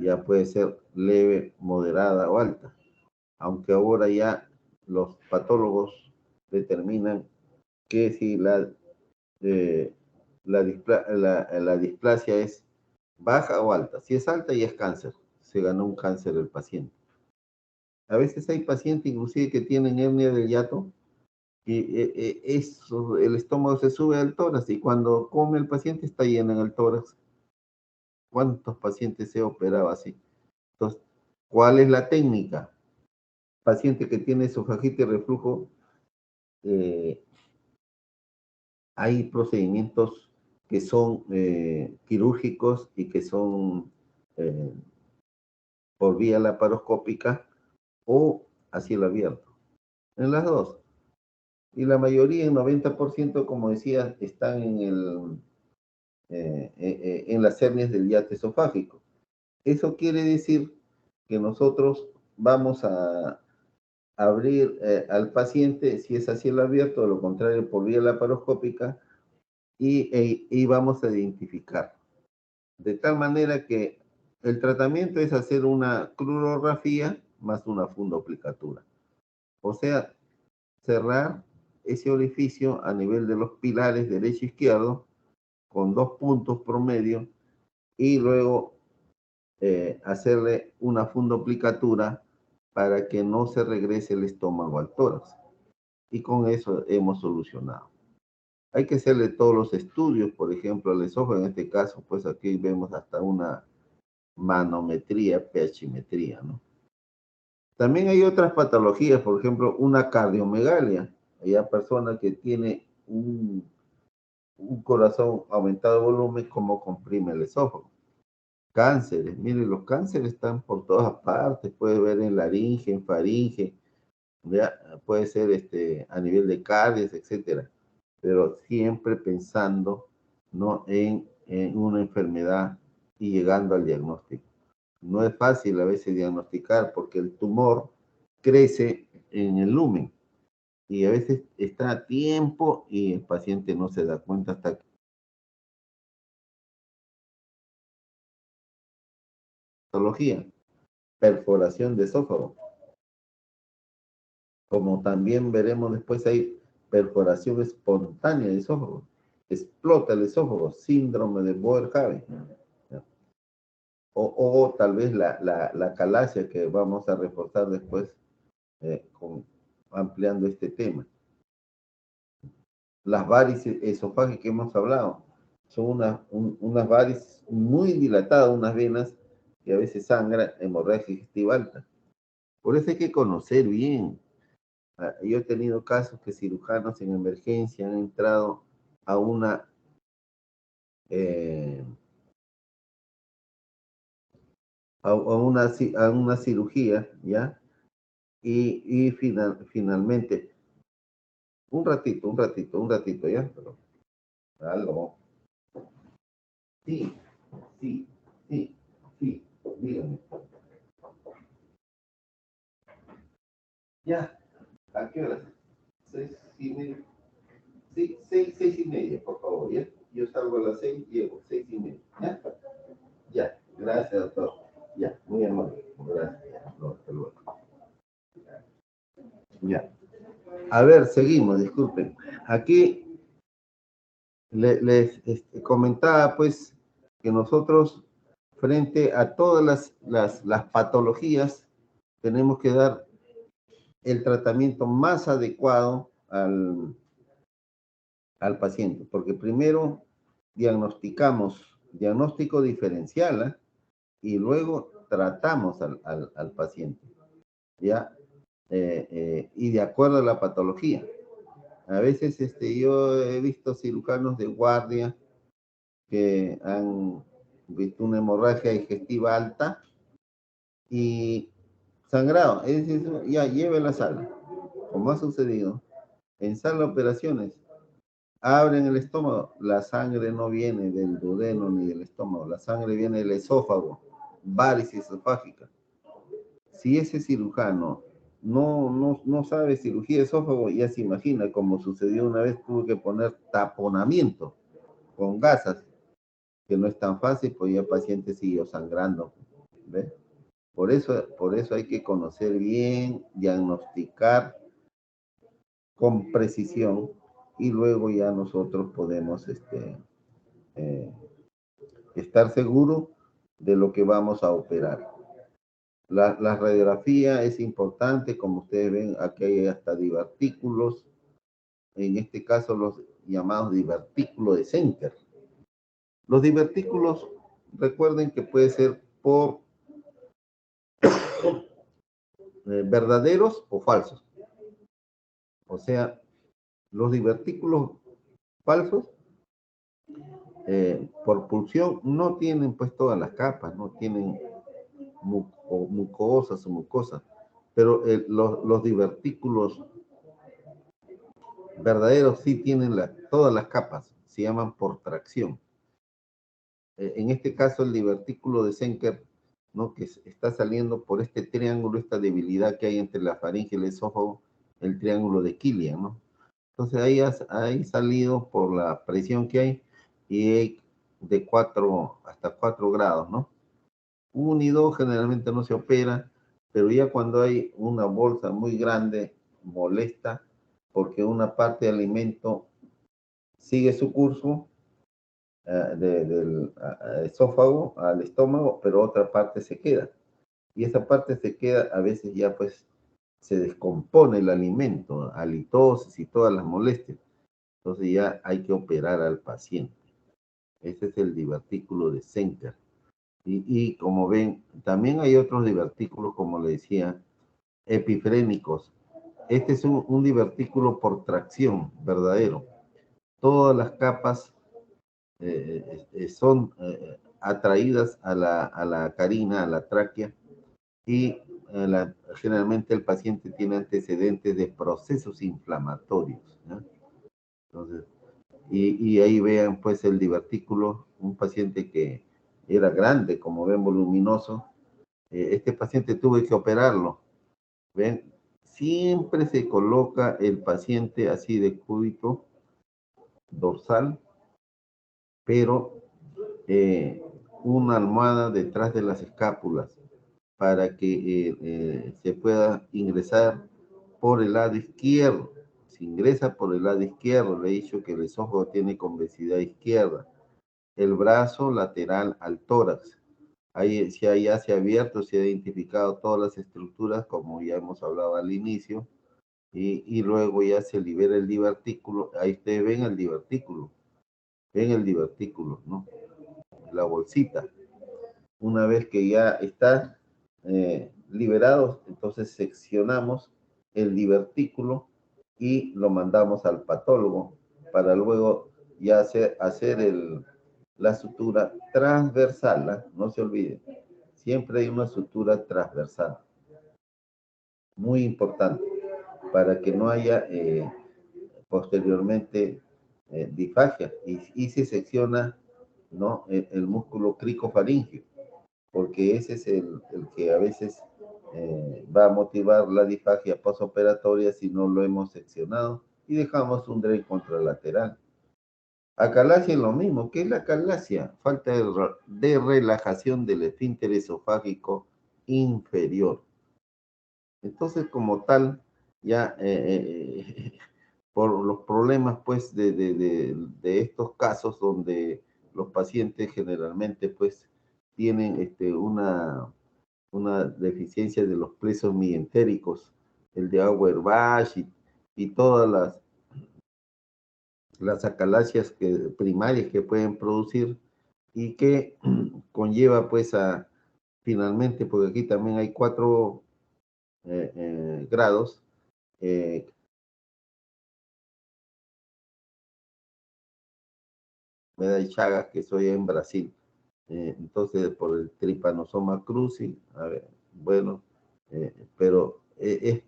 ya puede ser leve, moderada o alta, aunque ahora ya los patólogos determinan que si la displasia es baja o alta. Si es alta ya es cáncer, se ganó un cáncer el paciente. A veces hay pacientes inclusive que tienen hernia del hiato y el estómago se sube al tórax y cuando come el paciente está lleno en el tórax. ¿Cuántos pacientes se operaba así? Entonces, ¿cuál es la técnica? Paciente que tiene esofagitis y reflujo, hay procedimientos que son quirúrgicos y que son por vía laparoscópica o a cielo abierto. En las dos. Y la mayoría, el 90%, como decía, están en las hernias del hiato esofágico. Eso quiere decir que nosotros vamos a abrir al paciente, si es a cielo abierto, o lo contrario, por vía laparoscópica, y vamos a identificar. De tal manera que el tratamiento es hacer una crurografía más una fundoplicatura. O sea, cerrar ese orificio a nivel de los pilares derecho e izquierdo con 2 puntos promedio y luego hacerle una fundoplicatura para que no se regrese el estómago al tórax. Y con eso hemos solucionado. Hay que hacerle todos los estudios, por ejemplo, al esófago, en este caso, pues aquí vemos hasta una manometría, pHimetría, ¿no? También hay otras patologías, por ejemplo, una cardiomegalia. Hay persona que tiene un corazón aumentado de volumen, como comprime el esófago. Cánceres, miren, los cánceres están por todas partes, puede ver en laringe, en faringe, ¿ya? Puede ser a nivel de caries, etcétera, pero siempre pensando, ¿no?, en una enfermedad y llegando al diagnóstico. No es fácil a veces diagnosticar porque el tumor crece en el lumen y a veces está a tiempo y el paciente no se da cuenta hasta que patología, perforación de esófago. Como también veremos después, hay perforación espontánea de esófago. Explota el esófago, síndrome de Boer-Haave. O tal vez la calasia, que vamos a reforzar después ampliando este tema. Las varices esofágicas que hemos hablado son unas varices muy dilatadas, unas venas que a veces sangran, hemorragia digestiva alta. Por eso hay que conocer bien. Yo he tenido casos que cirujanos en emergencia han entrado a una a una cirugía, ¿ya? Y finalmente, un ratito, ¿ya? Pero, algo. Sí, dígame. Ya, ¿a qué horas? 6:30. Sí, 6:30, por favor, ¿ya? Yo salgo a las 6, llego, 6:30, ¿ya? Ya, gracias, doctor. Ya, muy amable. Gracias. No, hasta luego. Ya. A ver, seguimos, disculpen. Aquí les comentaba, pues, que nosotros, frente a todas las patologías, tenemos que dar el tratamiento más adecuado al paciente, porque primero diagnóstico diferencial, ¿eh? Y luego tratamos al paciente, ¿ya? Y de acuerdo a la patología. A veces yo he visto cirujanos de guardia que han visto una hemorragia digestiva alta y sangrado. Es decir, ya lleve la sala, como ha sucedido en sala de operaciones. Abren el estómago, la sangre no viene del duodeno ni del estómago, la sangre viene del esófago, varices esofágica. Si ese cirujano no sabe cirugía de esófago, ya se imagina, como sucedió una vez, tuvo que poner taponamiento con gasas, que no es tan fácil, pues ya el paciente siguió sangrando. ¿Ve? Por eso hay que conocer bien, diagnosticar con precisión y luego ya nosotros podemos estar seguros de lo que vamos a operar. La radiografía es importante, como ustedes ven, aquí hay hasta divertículos, en este caso los llamados divertículos de Senker. Los divertículos, recuerden que puede ser por verdaderos o falsos. O sea, los divertículos falsos, por pulsión, no tienen pues todas las capas, no tienen mucosas o mucosas, pero los divertículos verdaderos sí tienen todas las capas, se llaman por tracción. En este caso, el divertículo de Zenker, ¿no? Que está saliendo por este triángulo, esta debilidad que hay entre la faringe y el esófago, el triángulo de Killian, ¿no? Entonces ahí ha salido por la presión que hay y hay de 4 hasta 4 grados, ¿no? 1 y 2 generalmente no se opera, pero ya cuando hay una bolsa muy grande, molesta, porque una parte de alimento sigue su curso del esófago al estómago, pero otra parte se queda. Y esa parte se queda, a veces ya pues se descompone el alimento, halitosis y todas las molestias. Entonces ya hay que operar al paciente. Ese es el divertículo de Zenker. Y como ven, también hay otros divertículos, como le decía, epifrénicos. Este es un divertículo por tracción verdadero. Todas las capas son atraídas a la carina, a la tráquea, y generalmente el paciente tiene antecedentes de procesos inflamatorios, ¿no? Entonces, y ahí vean pues el divertículo, un paciente que era grande, como ven, voluminoso. Este paciente tuve que operarlo. Ven, siempre se coloca el paciente así de cúbito dorsal, pero una almohada detrás de las escápulas para que se pueda ingresar por el lado izquierdo. Se ingresa por el lado izquierdo, le he dicho que el esófago tiene convexidad izquierda. El brazo lateral al tórax. Ahí ya se ha abierto, se ha identificado todas las estructuras, como ya hemos hablado al inicio, y luego ya se libera el divertículo. Ahí ustedes ven el divertículo, ¿no? La bolsita. Una vez que ya está liberado, entonces seccionamos el divertículo y lo mandamos al patólogo para luego ya hacer la sutura transversal, ¿eh? No se olviden, siempre hay una sutura transversal, muy importante, para que no haya posteriormente disfagia, y se secciona, ¿no? El músculo cricofaríngeo, porque ese es el que a veces va a motivar la disfagia postoperatoria si no lo hemos seccionado y dejamos un DRE contralateral. Acalasia es lo mismo. ¿Qué es la acalasia? Falta de relajación del esfínter esofágico inferior. Entonces, como tal, ya por los problemas pues de estos casos donde los pacientes generalmente pues tienen una deficiencia de los plexos mientéricos, el de Auerbach y todas las acalacias primarias que pueden producir y que conlleva pues finalmente, porque aquí también hay 4 grados, enfermedad de Chagas, que soy en Brasil. Entonces, por el Trypanosoma cruzi, a ver, bueno, pero es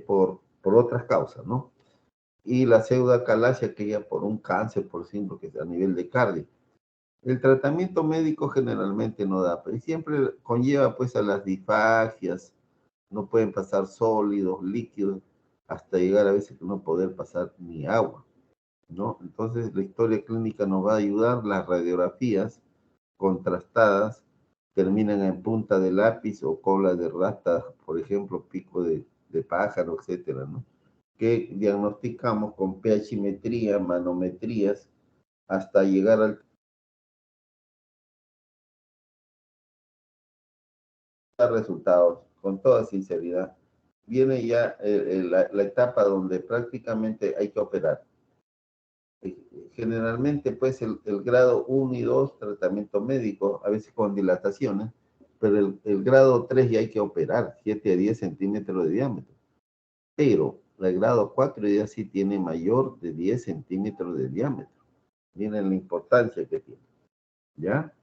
por otras causas, ¿no? Y la pseudoacalasia, que ya por un cáncer, por ejemplo, que es a nivel de cardio. El tratamiento médico generalmente no da, pero siempre conlleva pues a las disfagias, no pueden pasar sólidos, líquidos, hasta llegar a veces que no poder pasar ni agua, ¿no? Entonces la historia clínica nos va a ayudar, las radiografías contrastadas terminan en punta de lápiz o cola de rata, por ejemplo, pico de pájaro, etcétera, ¿no? Que diagnosticamos con pHimetría, manometrías, hasta llegar al resultados, con toda sinceridad. Viene ya la etapa donde prácticamente hay que operar. Generalmente, pues, el grado 1 y 2, tratamiento médico, a veces con dilataciones, pero el grado 3 ya hay que operar, 7 a 10 centímetros de diámetro. Pero el grado 4 ya sí tiene mayor de 10 centímetros de diámetro. Miren la importancia que tiene, ¿ya?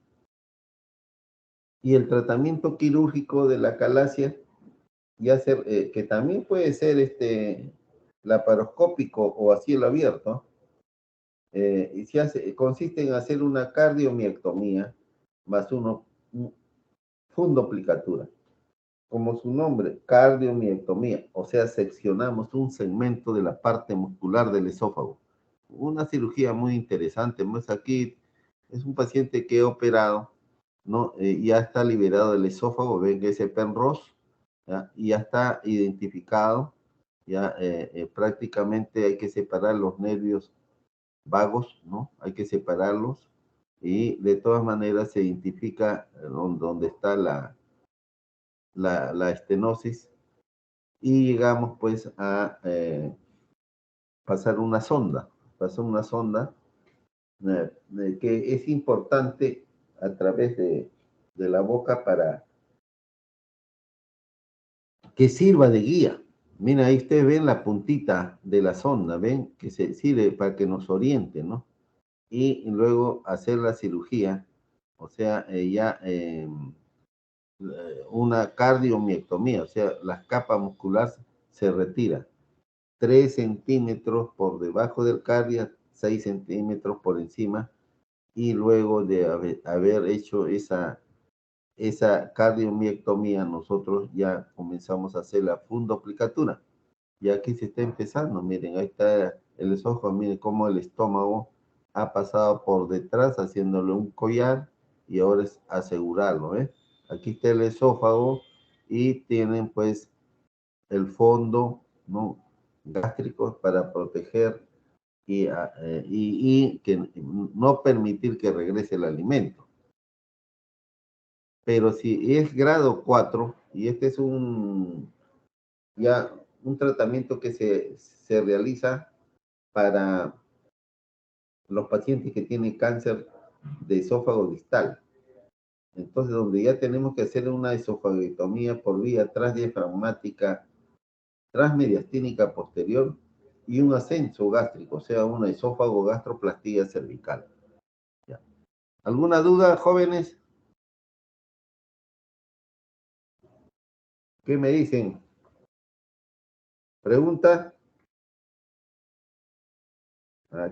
Y el tratamiento quirúrgico de la calasia, que también puede ser laparoscópico o a cielo abierto, y consiste en hacer una cardiomiectomía más fundoplicatura. Como su nombre, cardiomiectomía, o sea, seccionamos un segmento de la parte muscular del esófago. Una cirugía muy interesante. Pues aquí es un paciente que he operado, ¿no? Ya está liberado del esófago, ven que ese Penrose, ¿ya? Y ya está identificado, ya prácticamente hay que separar los nervios vagos, ¿no? Hay que separarlos y de todas maneras se identifica dónde está la estenosis y llegamos pues a pasar una sonda, que es importante a través de la boca para que sirva de guía. Mira, ahí ustedes ven la puntita de la sonda, ven que se sirve para que nos oriente, ¿no? Y luego hacer la cirugía, o sea, una cardiomiectomía, o sea, la capa muscular se retira 3 centímetros por debajo del cardia, 6 centímetros por encima, y luego de haber hecho esa cardiomiectomía, nosotros ya comenzamos a hacer la fundoplicatura. Y aquí se está empezando, miren, ahí está el esófago, miren cómo el estómago ha pasado por detrás haciéndole un collar y ahora es asegurarlo, ¿eh? Aquí está el esófago y tienen pues el fondo, ¿no? Gástrico para proteger y que no permitir que regrese el alimento. Pero si es grado 4 y este es ya un tratamiento que se realiza para los pacientes que tienen cáncer de esófago distal. Entonces, donde ya tenemos que hacer una esofagotomía por vía transdiafragmática, transmediastínica posterior y un ascenso gástrico, o sea, una esófago-gastroplastía cervical. ¿Ya? ¿Alguna duda, jóvenes? ¿Qué me dicen? ¿Pregunta?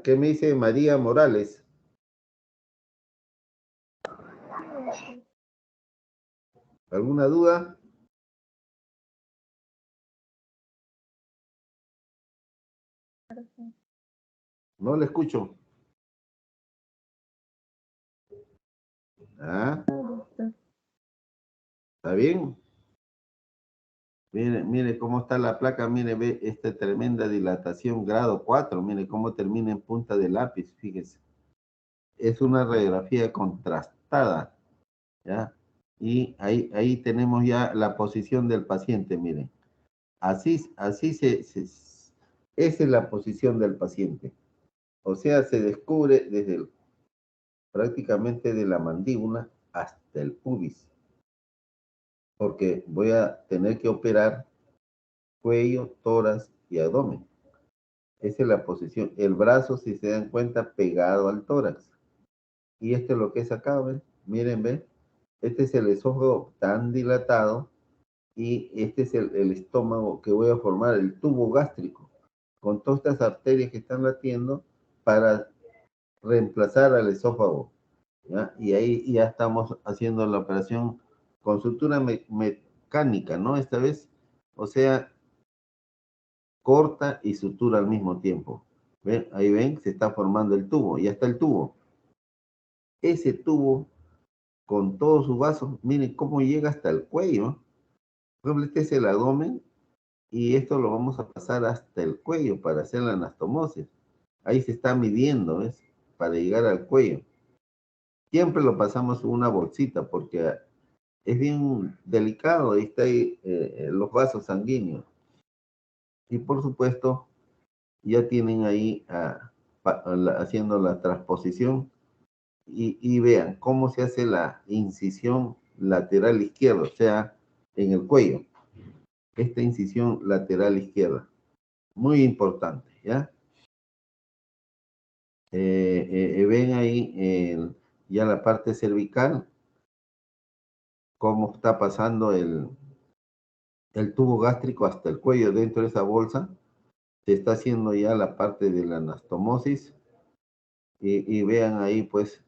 ¿Qué me dice María Morales? ¿Alguna duda? No le escucho. ¿Está bien? Mire cómo está la placa, mire, ve esta tremenda dilatación, grado 4, mire cómo termina en punta de lápiz, fíjese. Es una radiografía contrastada, ¿ya? Y ahí tenemos ya la posición del paciente, miren. Esa es la posición del paciente. O sea, se descubre prácticamente de la mandíbula hasta el pubis. Porque voy a tener que operar cuello, tórax y abdomen. Esa es la posición. El brazo, si se dan cuenta, pegado al tórax. Y esto es lo que es acá, ¿ven? Miren, ¿ven? Este es el esófago tan dilatado y este es el estómago que voy a formar, el tubo gástrico, con todas estas arterias que están latiendo para reemplazar al esófago, ¿ya? Y ahí ya estamos haciendo la operación con sutura mecánica, ¿no? Esta vez, o sea, corta y sutura al mismo tiempo. ¿Ven? Ahí ven, se está formando el tubo, ya está el tubo. Ese tubo, con todos sus vasos, miren cómo llega hasta el cuello. Por ejemplo, este es el abdomen y esto lo vamos a pasar hasta el cuello para hacer la anastomosis. Ahí se está midiendo, ¿ves? Para llegar al cuello. Siempre lo pasamos en una bolsita porque es bien delicado, ahí está los vasos sanguíneos. Y por supuesto, ya tienen ahí haciendo la transposición y vean cómo se hace la incisión lateral izquierda, o sea, en el cuello. Esta incisión lateral izquierda. Muy importante, ¿ya? Ven ahí ya la parte cervical cómo está pasando el tubo gástrico hasta el cuello dentro de esa bolsa. Se está haciendo ya la parte de la anastomosis y vean ahí pues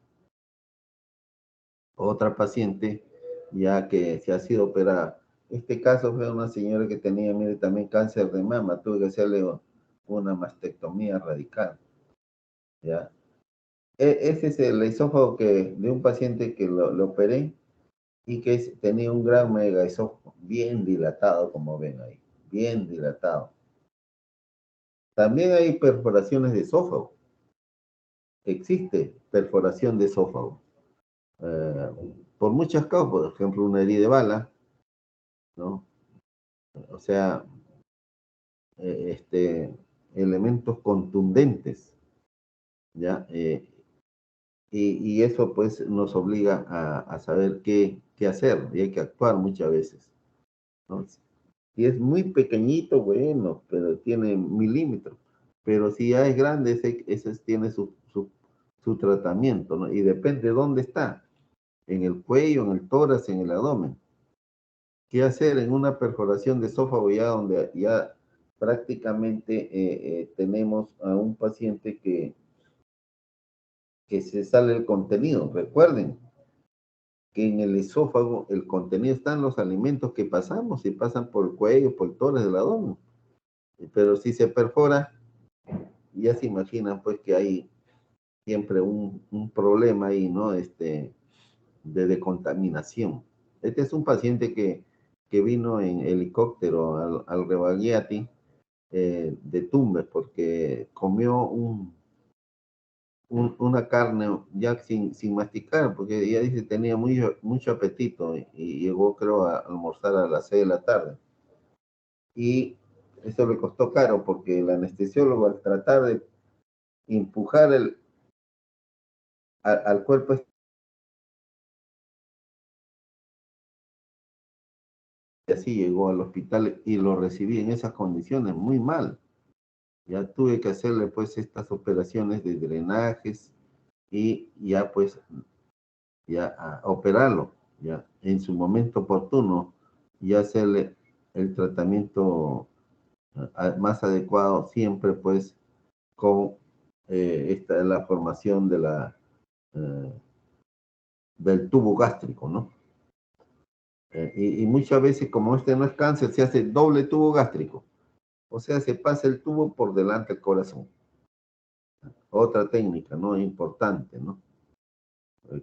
otra paciente ya que se ha sido operada. Este caso fue una señora que tenía, mire, también cáncer de mama, tuve que hacerle una mastectomía radical, ¿ya? Ese es el esófago de un paciente que lo operé y que tenía un gran mega esófago, bien dilatado, como ven ahí, bien dilatado. También hay perforaciones de esófago. Existe perforación de esófago. Por muchas causas, por ejemplo, una herida de bala, ¿no? O sea, elementos contundentes, ¿ya? Y eso pues nos obliga a saber qué hacer y hay que actuar muchas veces, ¿no? Si es muy pequeñito, bueno, pero tiene milímetros, pero si ya es grande, ese tiene su tratamiento, ¿no? Y depende de dónde está, en el cuello, en el tórax, en el abdomen. ¿Qué hacer en una perforación de esófago ya donde ya prácticamente tenemos a un paciente que se sale el contenido? Recuerden que en el esófago el contenido están los alimentos que pasamos y pasan por el cuello, por el tórax del abdomen. Pero si se perfora, ya se imaginan pues que hay siempre un problema ahí, ¿no? De decontaminación. Este es un paciente que vino en helicóptero al Rebagliati de Tumbes porque comió una carne ya sin masticar, porque ella dice tenía mucho apetito y llegó creo a almorzar a las 6 de la tarde. Y eso le costó caro porque el anestesiólogo al tratar de empujar al cuerpo y así llegó al hospital y lo recibí en esas condiciones muy mal. Ya tuve que hacerle pues estas operaciones de drenajes y ya pues ya a operarlo, ya en su momento oportuno y hacerle el tratamiento más adecuado siempre pues con esta es la formación del tubo gástrico, ¿no? Y muchas veces como este no es cáncer se hace doble tubo gástrico, o sea se pasa el tubo por delante del corazón. Otra técnica, ¿no? Importante, ¿no?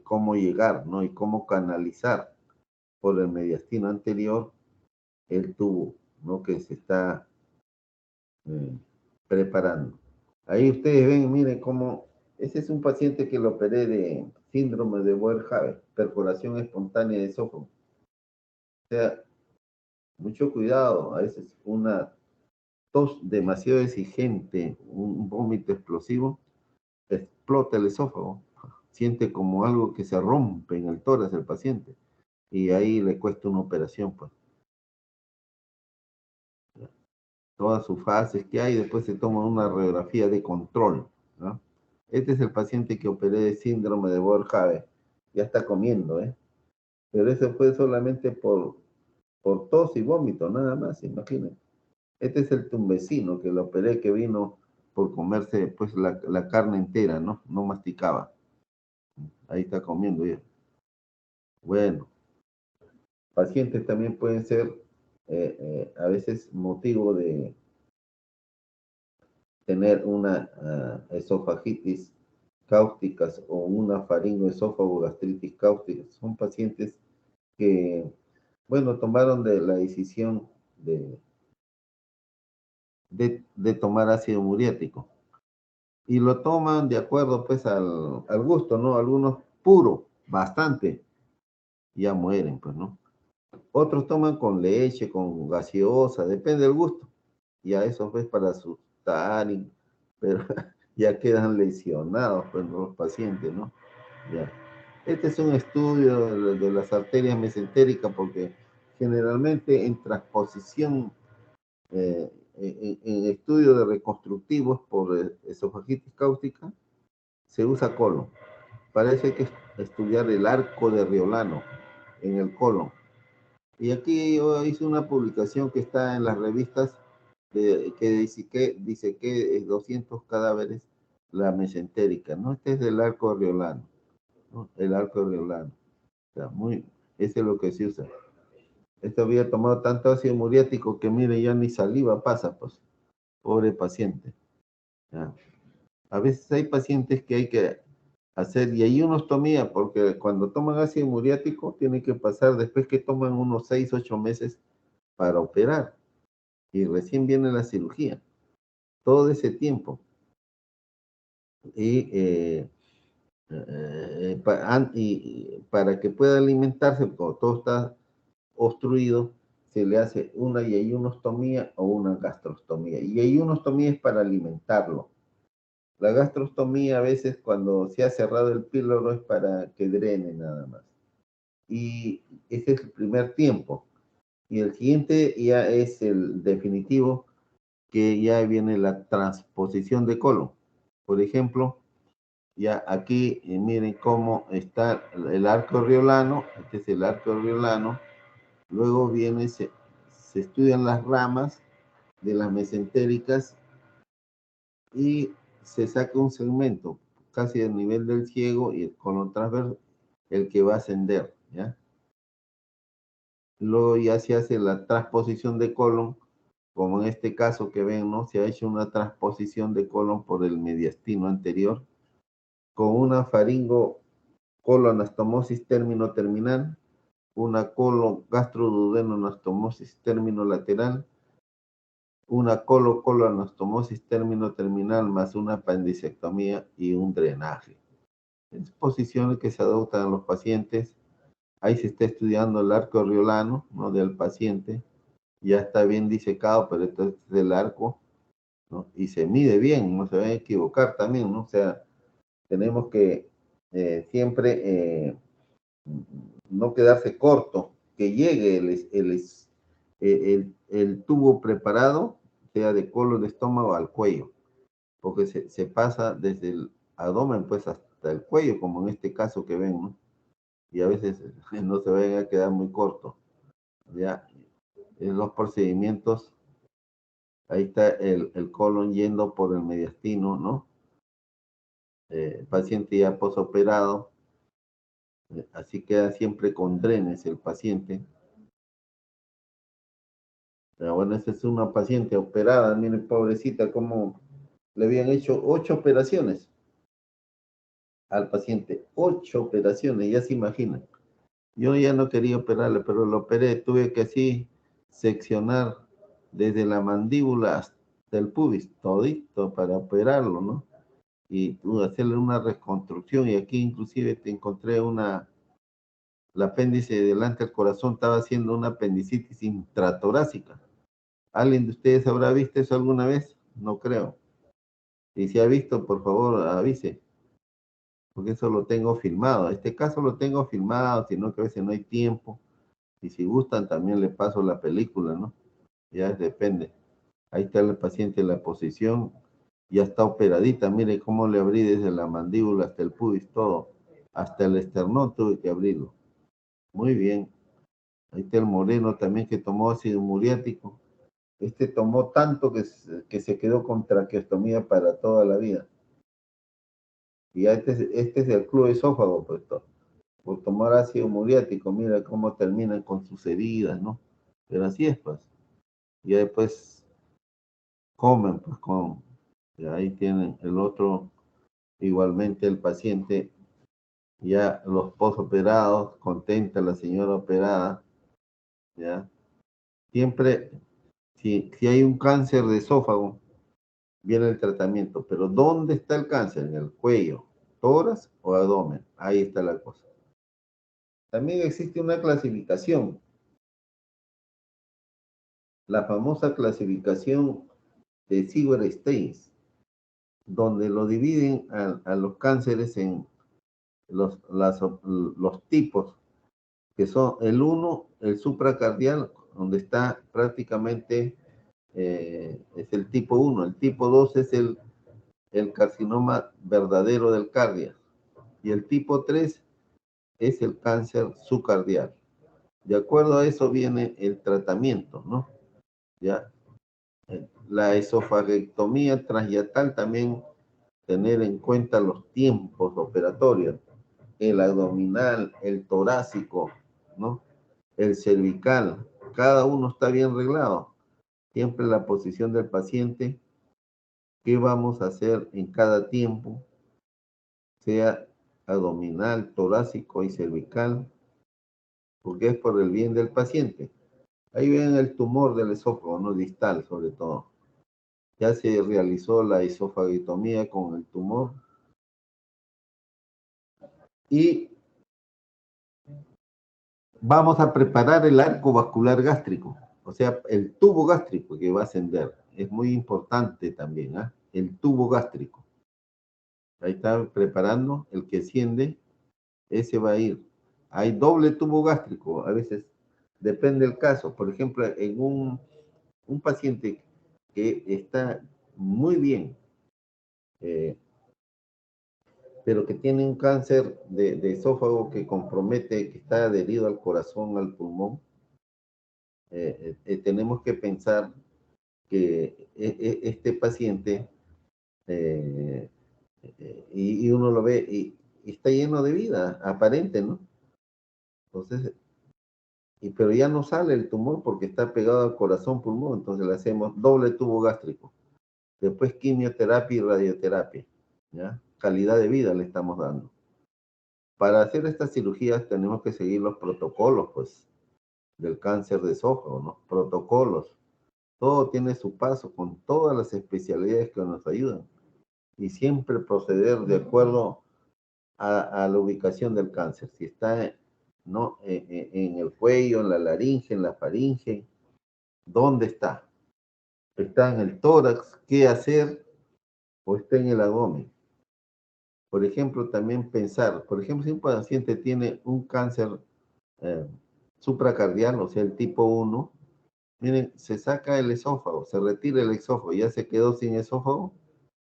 Cómo llegar, ¿no? Y cómo canalizar por el mediastino anterior el tubo, ¿no? Que se está preparando. Ahí ustedes ven, miren cómo, ese es un paciente que lo operé de síndrome de Boerhaave, perforación espontánea de esófago. O sea, mucho cuidado, a veces una tos demasiado exigente, un vómito explosivo, explota el esófago, siente como algo que se rompe en el tórax del paciente y ahí le cuesta una operación, pues. Todas sus fases que hay, después se toma una radiografía de control, ¿no? Este es el paciente que operé de síndrome de Boerhaave, ya está comiendo, ¿eh? Pero eso fue solamente por tos y vómito, nada más, imagínense. Este es el tumbesino que lo operé, que vino por comerse pues la carne entera, ¿no? No masticaba. Ahí está comiendo ya. Bueno, pacientes también pueden ser a veces motivo de tener una esofagitis cáusticas o una faringoesófago-gastritis cáustica. Son pacientes que, bueno, tomaron la decisión de tomar ácido muriático y lo toman de acuerdo pues al gusto, ¿no? Algunos puro, bastante, ya mueren, pues, ¿no? Otros toman con leche, con gaseosa, depende del gusto. Y a eso pues para asustar, pero ya quedan lesionados pues, los pacientes, ¿no? Ya. Este es un estudio de las arterias mesentéricas porque generalmente en transposición, en estudio de reconstructivos por esofagitis cáustica, se usa colon. Parece que estudiar el arco de Riolano en el colon Y aquí yo hice una publicación que está en las revistas que dice que es 200 cadáveres la mesentérica, ¿no? Este es del arco riolano, ¿no? El arco riolano. O sea, ese es lo que se usa. Este había tomado tanto ácido muriático que, mire, ya ni saliva pasa, pues. Pobre paciente. ¿Ya? A veces hay pacientes que hay que hacer yeyunostomía, porque cuando toman ácido muriático tiene que pasar, después que toman unos 6, 8 meses para operar. Y recién viene la cirugía. Todo ese tiempo. Y para que pueda alimentarse, cuando todo está obstruido, se le hace una yeyunostomía o una gastrostomía. Y yeyunostomía es para alimentarlo. La gastrostomía a veces cuando se ha cerrado el píloro es para que drene nada más. Y ese es el primer tiempo. Y el siguiente ya es el definitivo, que ya viene la transposición de colon. Por ejemplo, ya aquí miren cómo está el arco riolano. Este es el arco riolano. Luego viene, se estudian las ramas de las mesentéricas y se saca un segmento casi al nivel del ciego y el colon transverso, el que va a ascender, ¿ya? Luego ya se hace la transposición de colon, como en este caso que ven, ¿no? Se ha hecho una transposición de colon por el mediastino anterior con una faringo-coloanastomosis término-terminal, una colon-gastroduodenoanastomosis término-lateral, una coloanastomosis término-terminal más una apendicectomía y un drenaje. Es posiciones que se adoptan en los pacientes. Ahí se está estudiando el arco riolano, ¿no? Del paciente. Ya está bien disecado, pero esto es del arco, ¿no? Y se mide bien, no se va a equivocar también, ¿no? O sea, tenemos que siempre no quedarse corto, que llegue el tubo preparado, sea de colon de estómago al cuello, porque se pasa desde el abdomen pues hasta el cuello, como en este caso que ven, ¿no? Y a veces no se vayan a quedar muy cortos. Ya, en los procedimientos, ahí está el colon yendo por el mediastino, ¿no? El paciente ya posoperado, así queda siempre con drenes el paciente. Pero bueno, esta es una paciente operada, miren, pobrecita, como le habían hecho 8 operaciones al paciente, 8 operaciones, ya se imaginan. Yo ya no quería operarle, pero lo operé, tuve que así seccionar desde la mandíbula hasta el pubis, todito para operarlo, ¿no? Y hacerle una reconstrucción, y aquí inclusive te encontré el apéndice delante del corazón, estaba haciendo una apendicitis intratorácica. ¿Alguien de ustedes habrá visto eso alguna vez? No creo. Y si ha visto, por favor, avise, porque eso lo tengo filmado. Este caso lo tengo filmado, sino que a veces no hay tiempo. Y si gustan, también le paso la película, ¿no? Ya depende. Ahí está el paciente en la posición. Ya está operadita. Mire cómo le abrí desde la mandíbula hasta el pubis, todo. Hasta el esternón tuve que abrirlo. Muy bien. Ahí está el moreno también que tomó ácido muriático. Este tomó tanto que se quedó con traqueostomía para toda la vida. Y ya este es el club esófago, pues, por tomar ácido muriático. Mira cómo terminan con sus heridas, ¿no? Pero así es, pues. Y después comen, pues, y ahí tienen el otro, igualmente el paciente, ya los posoperados, contenta la señora operada, ¿ya? Siempre, si hay un cáncer de esófago, viene el tratamiento, pero ¿dónde está el cáncer? ¿En el cuello, tórax o abdomen? Ahí está la cosa. También existe una clasificación, la famosa clasificación de Siegler-Steins, donde lo dividen a los cánceres en los tipos, que son el 1, el supracardial, donde está prácticamente, es el tipo 1. El tipo 2 es el carcinoma verdadero del cardio. Y el tipo 3 es el cáncer subcardial. De acuerdo a eso viene el tratamiento, ¿no? Ya, la esofagectomía transyatal también tener en cuenta los tiempos operatorios, el abdominal, el torácico, ¿no? El cervical, cada uno está bien reglado. Siempre la posición del paciente, qué vamos a hacer en cada tiempo, sea abdominal, torácico y cervical, porque es por el bien del paciente. Ahí ven el tumor del esófago, no distal sobre todo. Ya se realizó la esofagitomía con el tumor y vamos a preparar el arco vascular gástrico, o sea, el tubo gástrico que va a ascender. Es muy importante también, ¿ah? El tubo gástrico. Ahí está preparando el que asciende, ese va a ir. Hay doble tubo gástrico, a veces depende del caso. Por ejemplo, en un paciente que está muy bien, eh, pero que tiene un cáncer de esófago que compromete, que está adherido al corazón, al pulmón, tenemos que pensar que este paciente, eh, y uno lo ve, y está lleno de vida, aparente, ¿no? Entonces, pero ya no sale el tumor porque está pegado al corazón pulmón, entonces le hacemos doble tubo gástrico. Después quimioterapia y radioterapia, ¿ya? Calidad de vida le estamos dando. Para hacer estas cirugías tenemos que seguir los protocolos, pues, del cáncer de esófago, ¿no? Protocolos. Todo tiene su paso con todas las especialidades que nos ayudan. Y siempre proceder de acuerdo a la ubicación del cáncer. Si está, ¿no? En el cuello, en la laringe, en la faringe, ¿dónde está? ¿Está en el tórax? ¿Qué hacer? ¿O está en el abdomen? Por ejemplo, también pensar, por ejemplo, si un paciente tiene un cáncer eh, supracardial, o sea, el tipo 1, miren, se saca el esófago, se retira el esófago, ya se quedó sin esófago,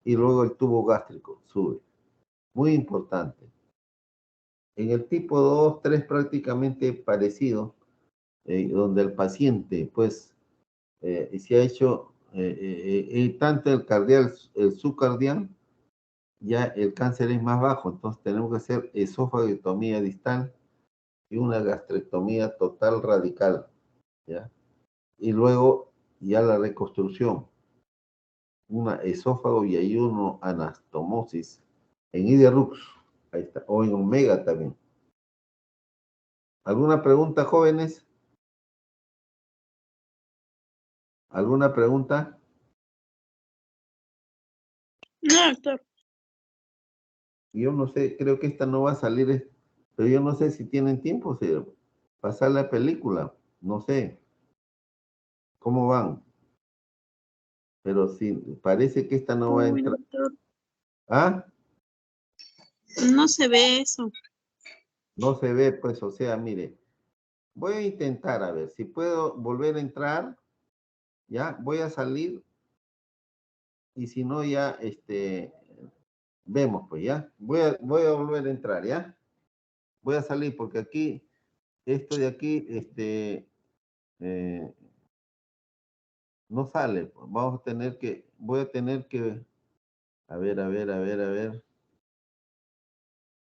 y luego el tubo gástrico sube. Muy importante. En el tipo 2, 3 prácticamente parecido, donde el paciente, pues, se ha hecho tanto el cardial, el subcardial, ya el cáncer es más bajo, entonces tenemos que hacer esofagotomía distal y una gastrectomía total radical, ¿ya? Y luego ya la reconstrucción, una esófago y ayuno anastomosis en Iderux, ahí está, o en Omega también. ¿Alguna pregunta, jóvenes? ¿Alguna pregunta? No, doctor. Yo no sé, creo que esta no va a salir, pero yo no sé si tienen tiempo, si pasar la película, no sé cómo van, pero sí, parece que esta no va a Uy, entrar. doctor, ¿Ah? no se ve eso. No se ve, pues, o sea, mire, voy a intentar a ver si puedo volver a entrar, ya, voy a salir y si no ya, vemos, pues, ya, voy a volver a entrar, ya, voy a salir porque aquí, esto de aquí, eh, no sale, pues, vamos a tener que, voy a tener que, a ver, a ver, a ver, a ver,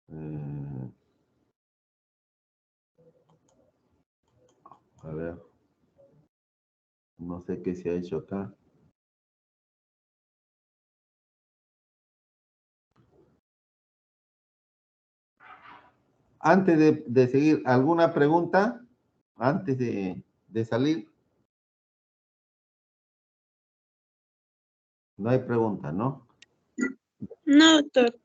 mm, a ver, no sé qué se ha hecho acá. Antes de seguir, ¿alguna pregunta? Antes de salir, no hay pregunta, ¿no? No, doctor.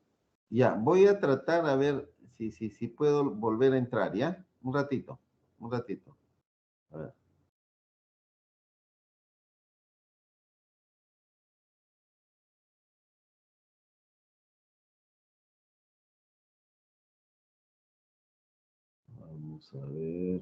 Ya, voy a tratar a ver si puedo volver a entrar, ¿ya? Un ratito, un ratito. A ver. Vamos a ver.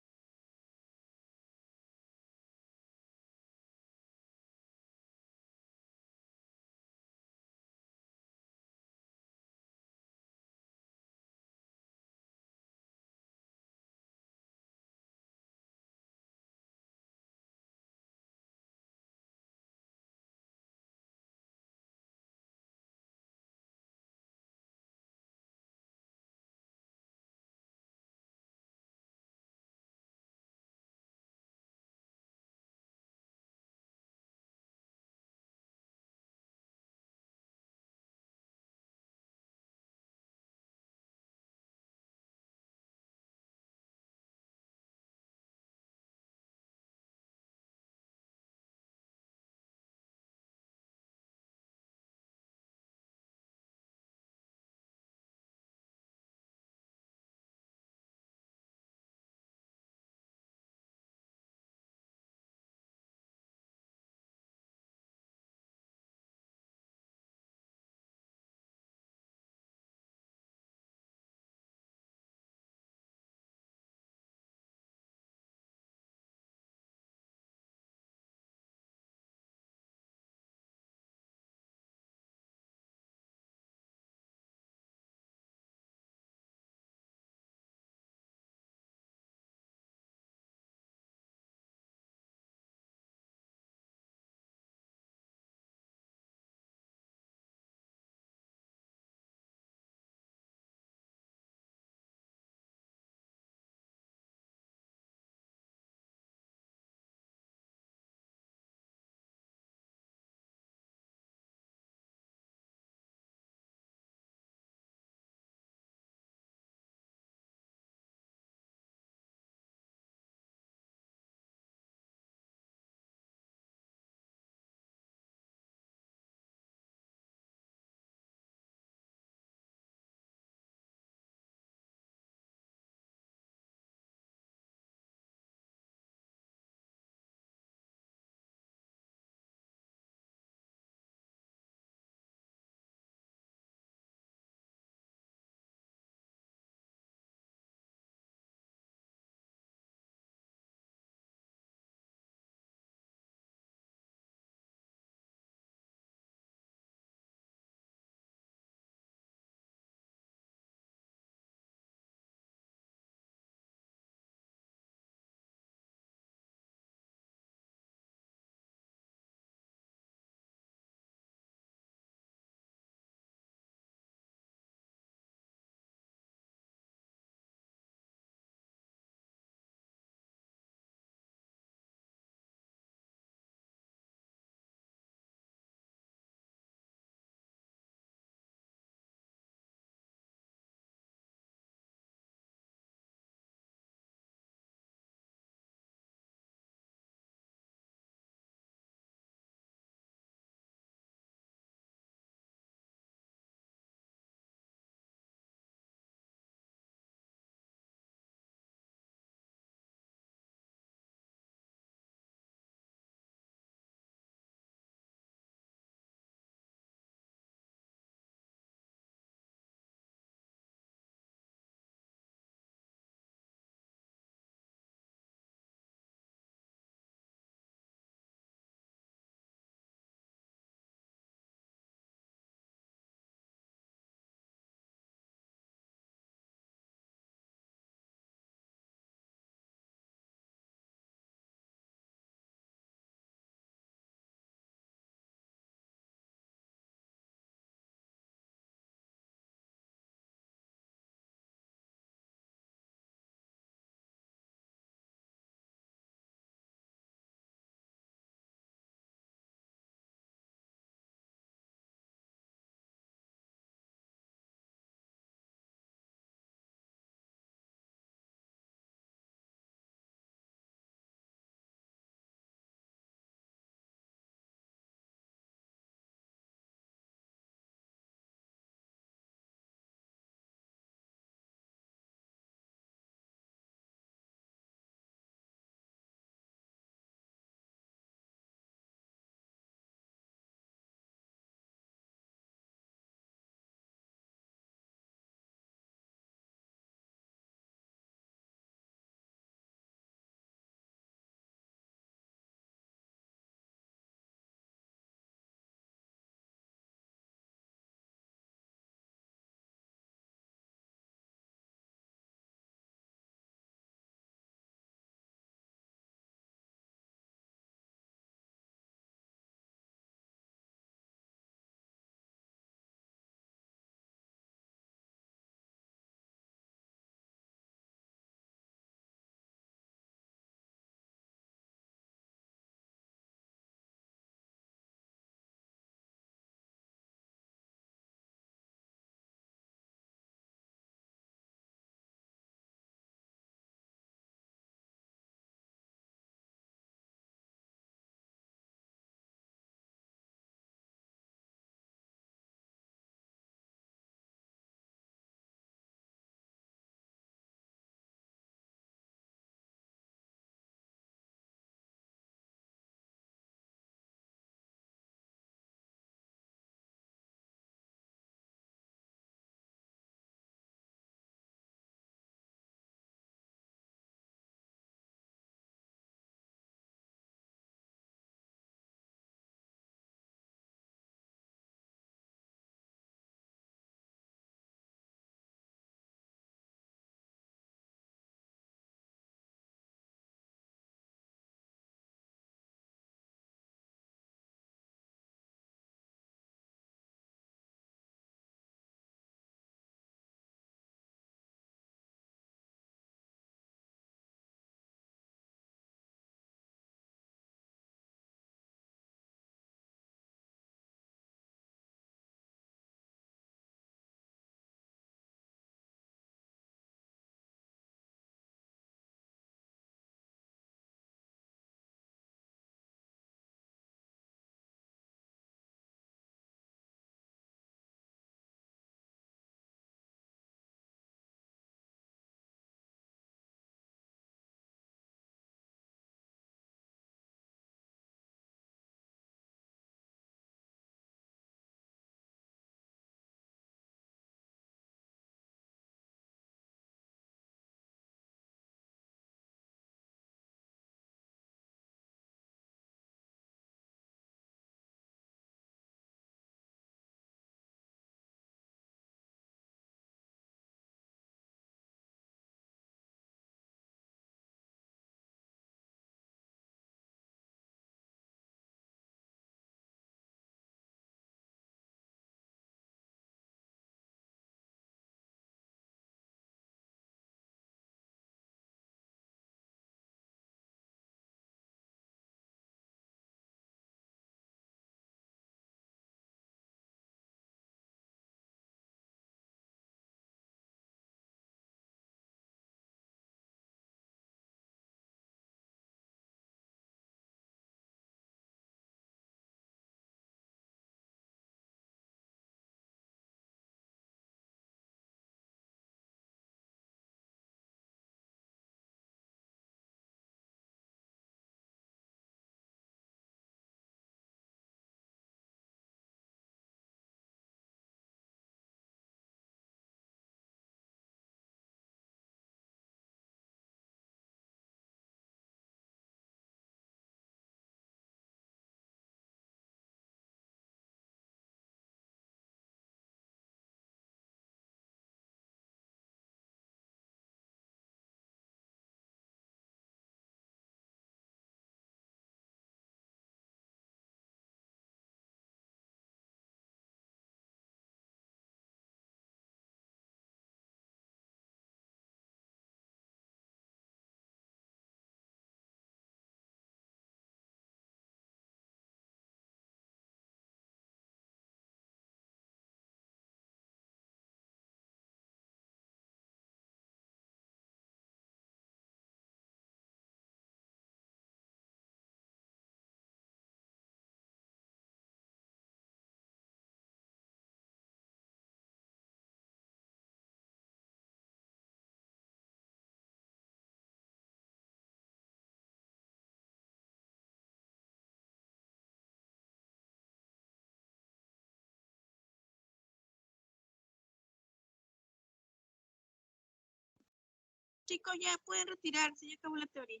chicos ya pueden retirarse, ya acabó la teoría.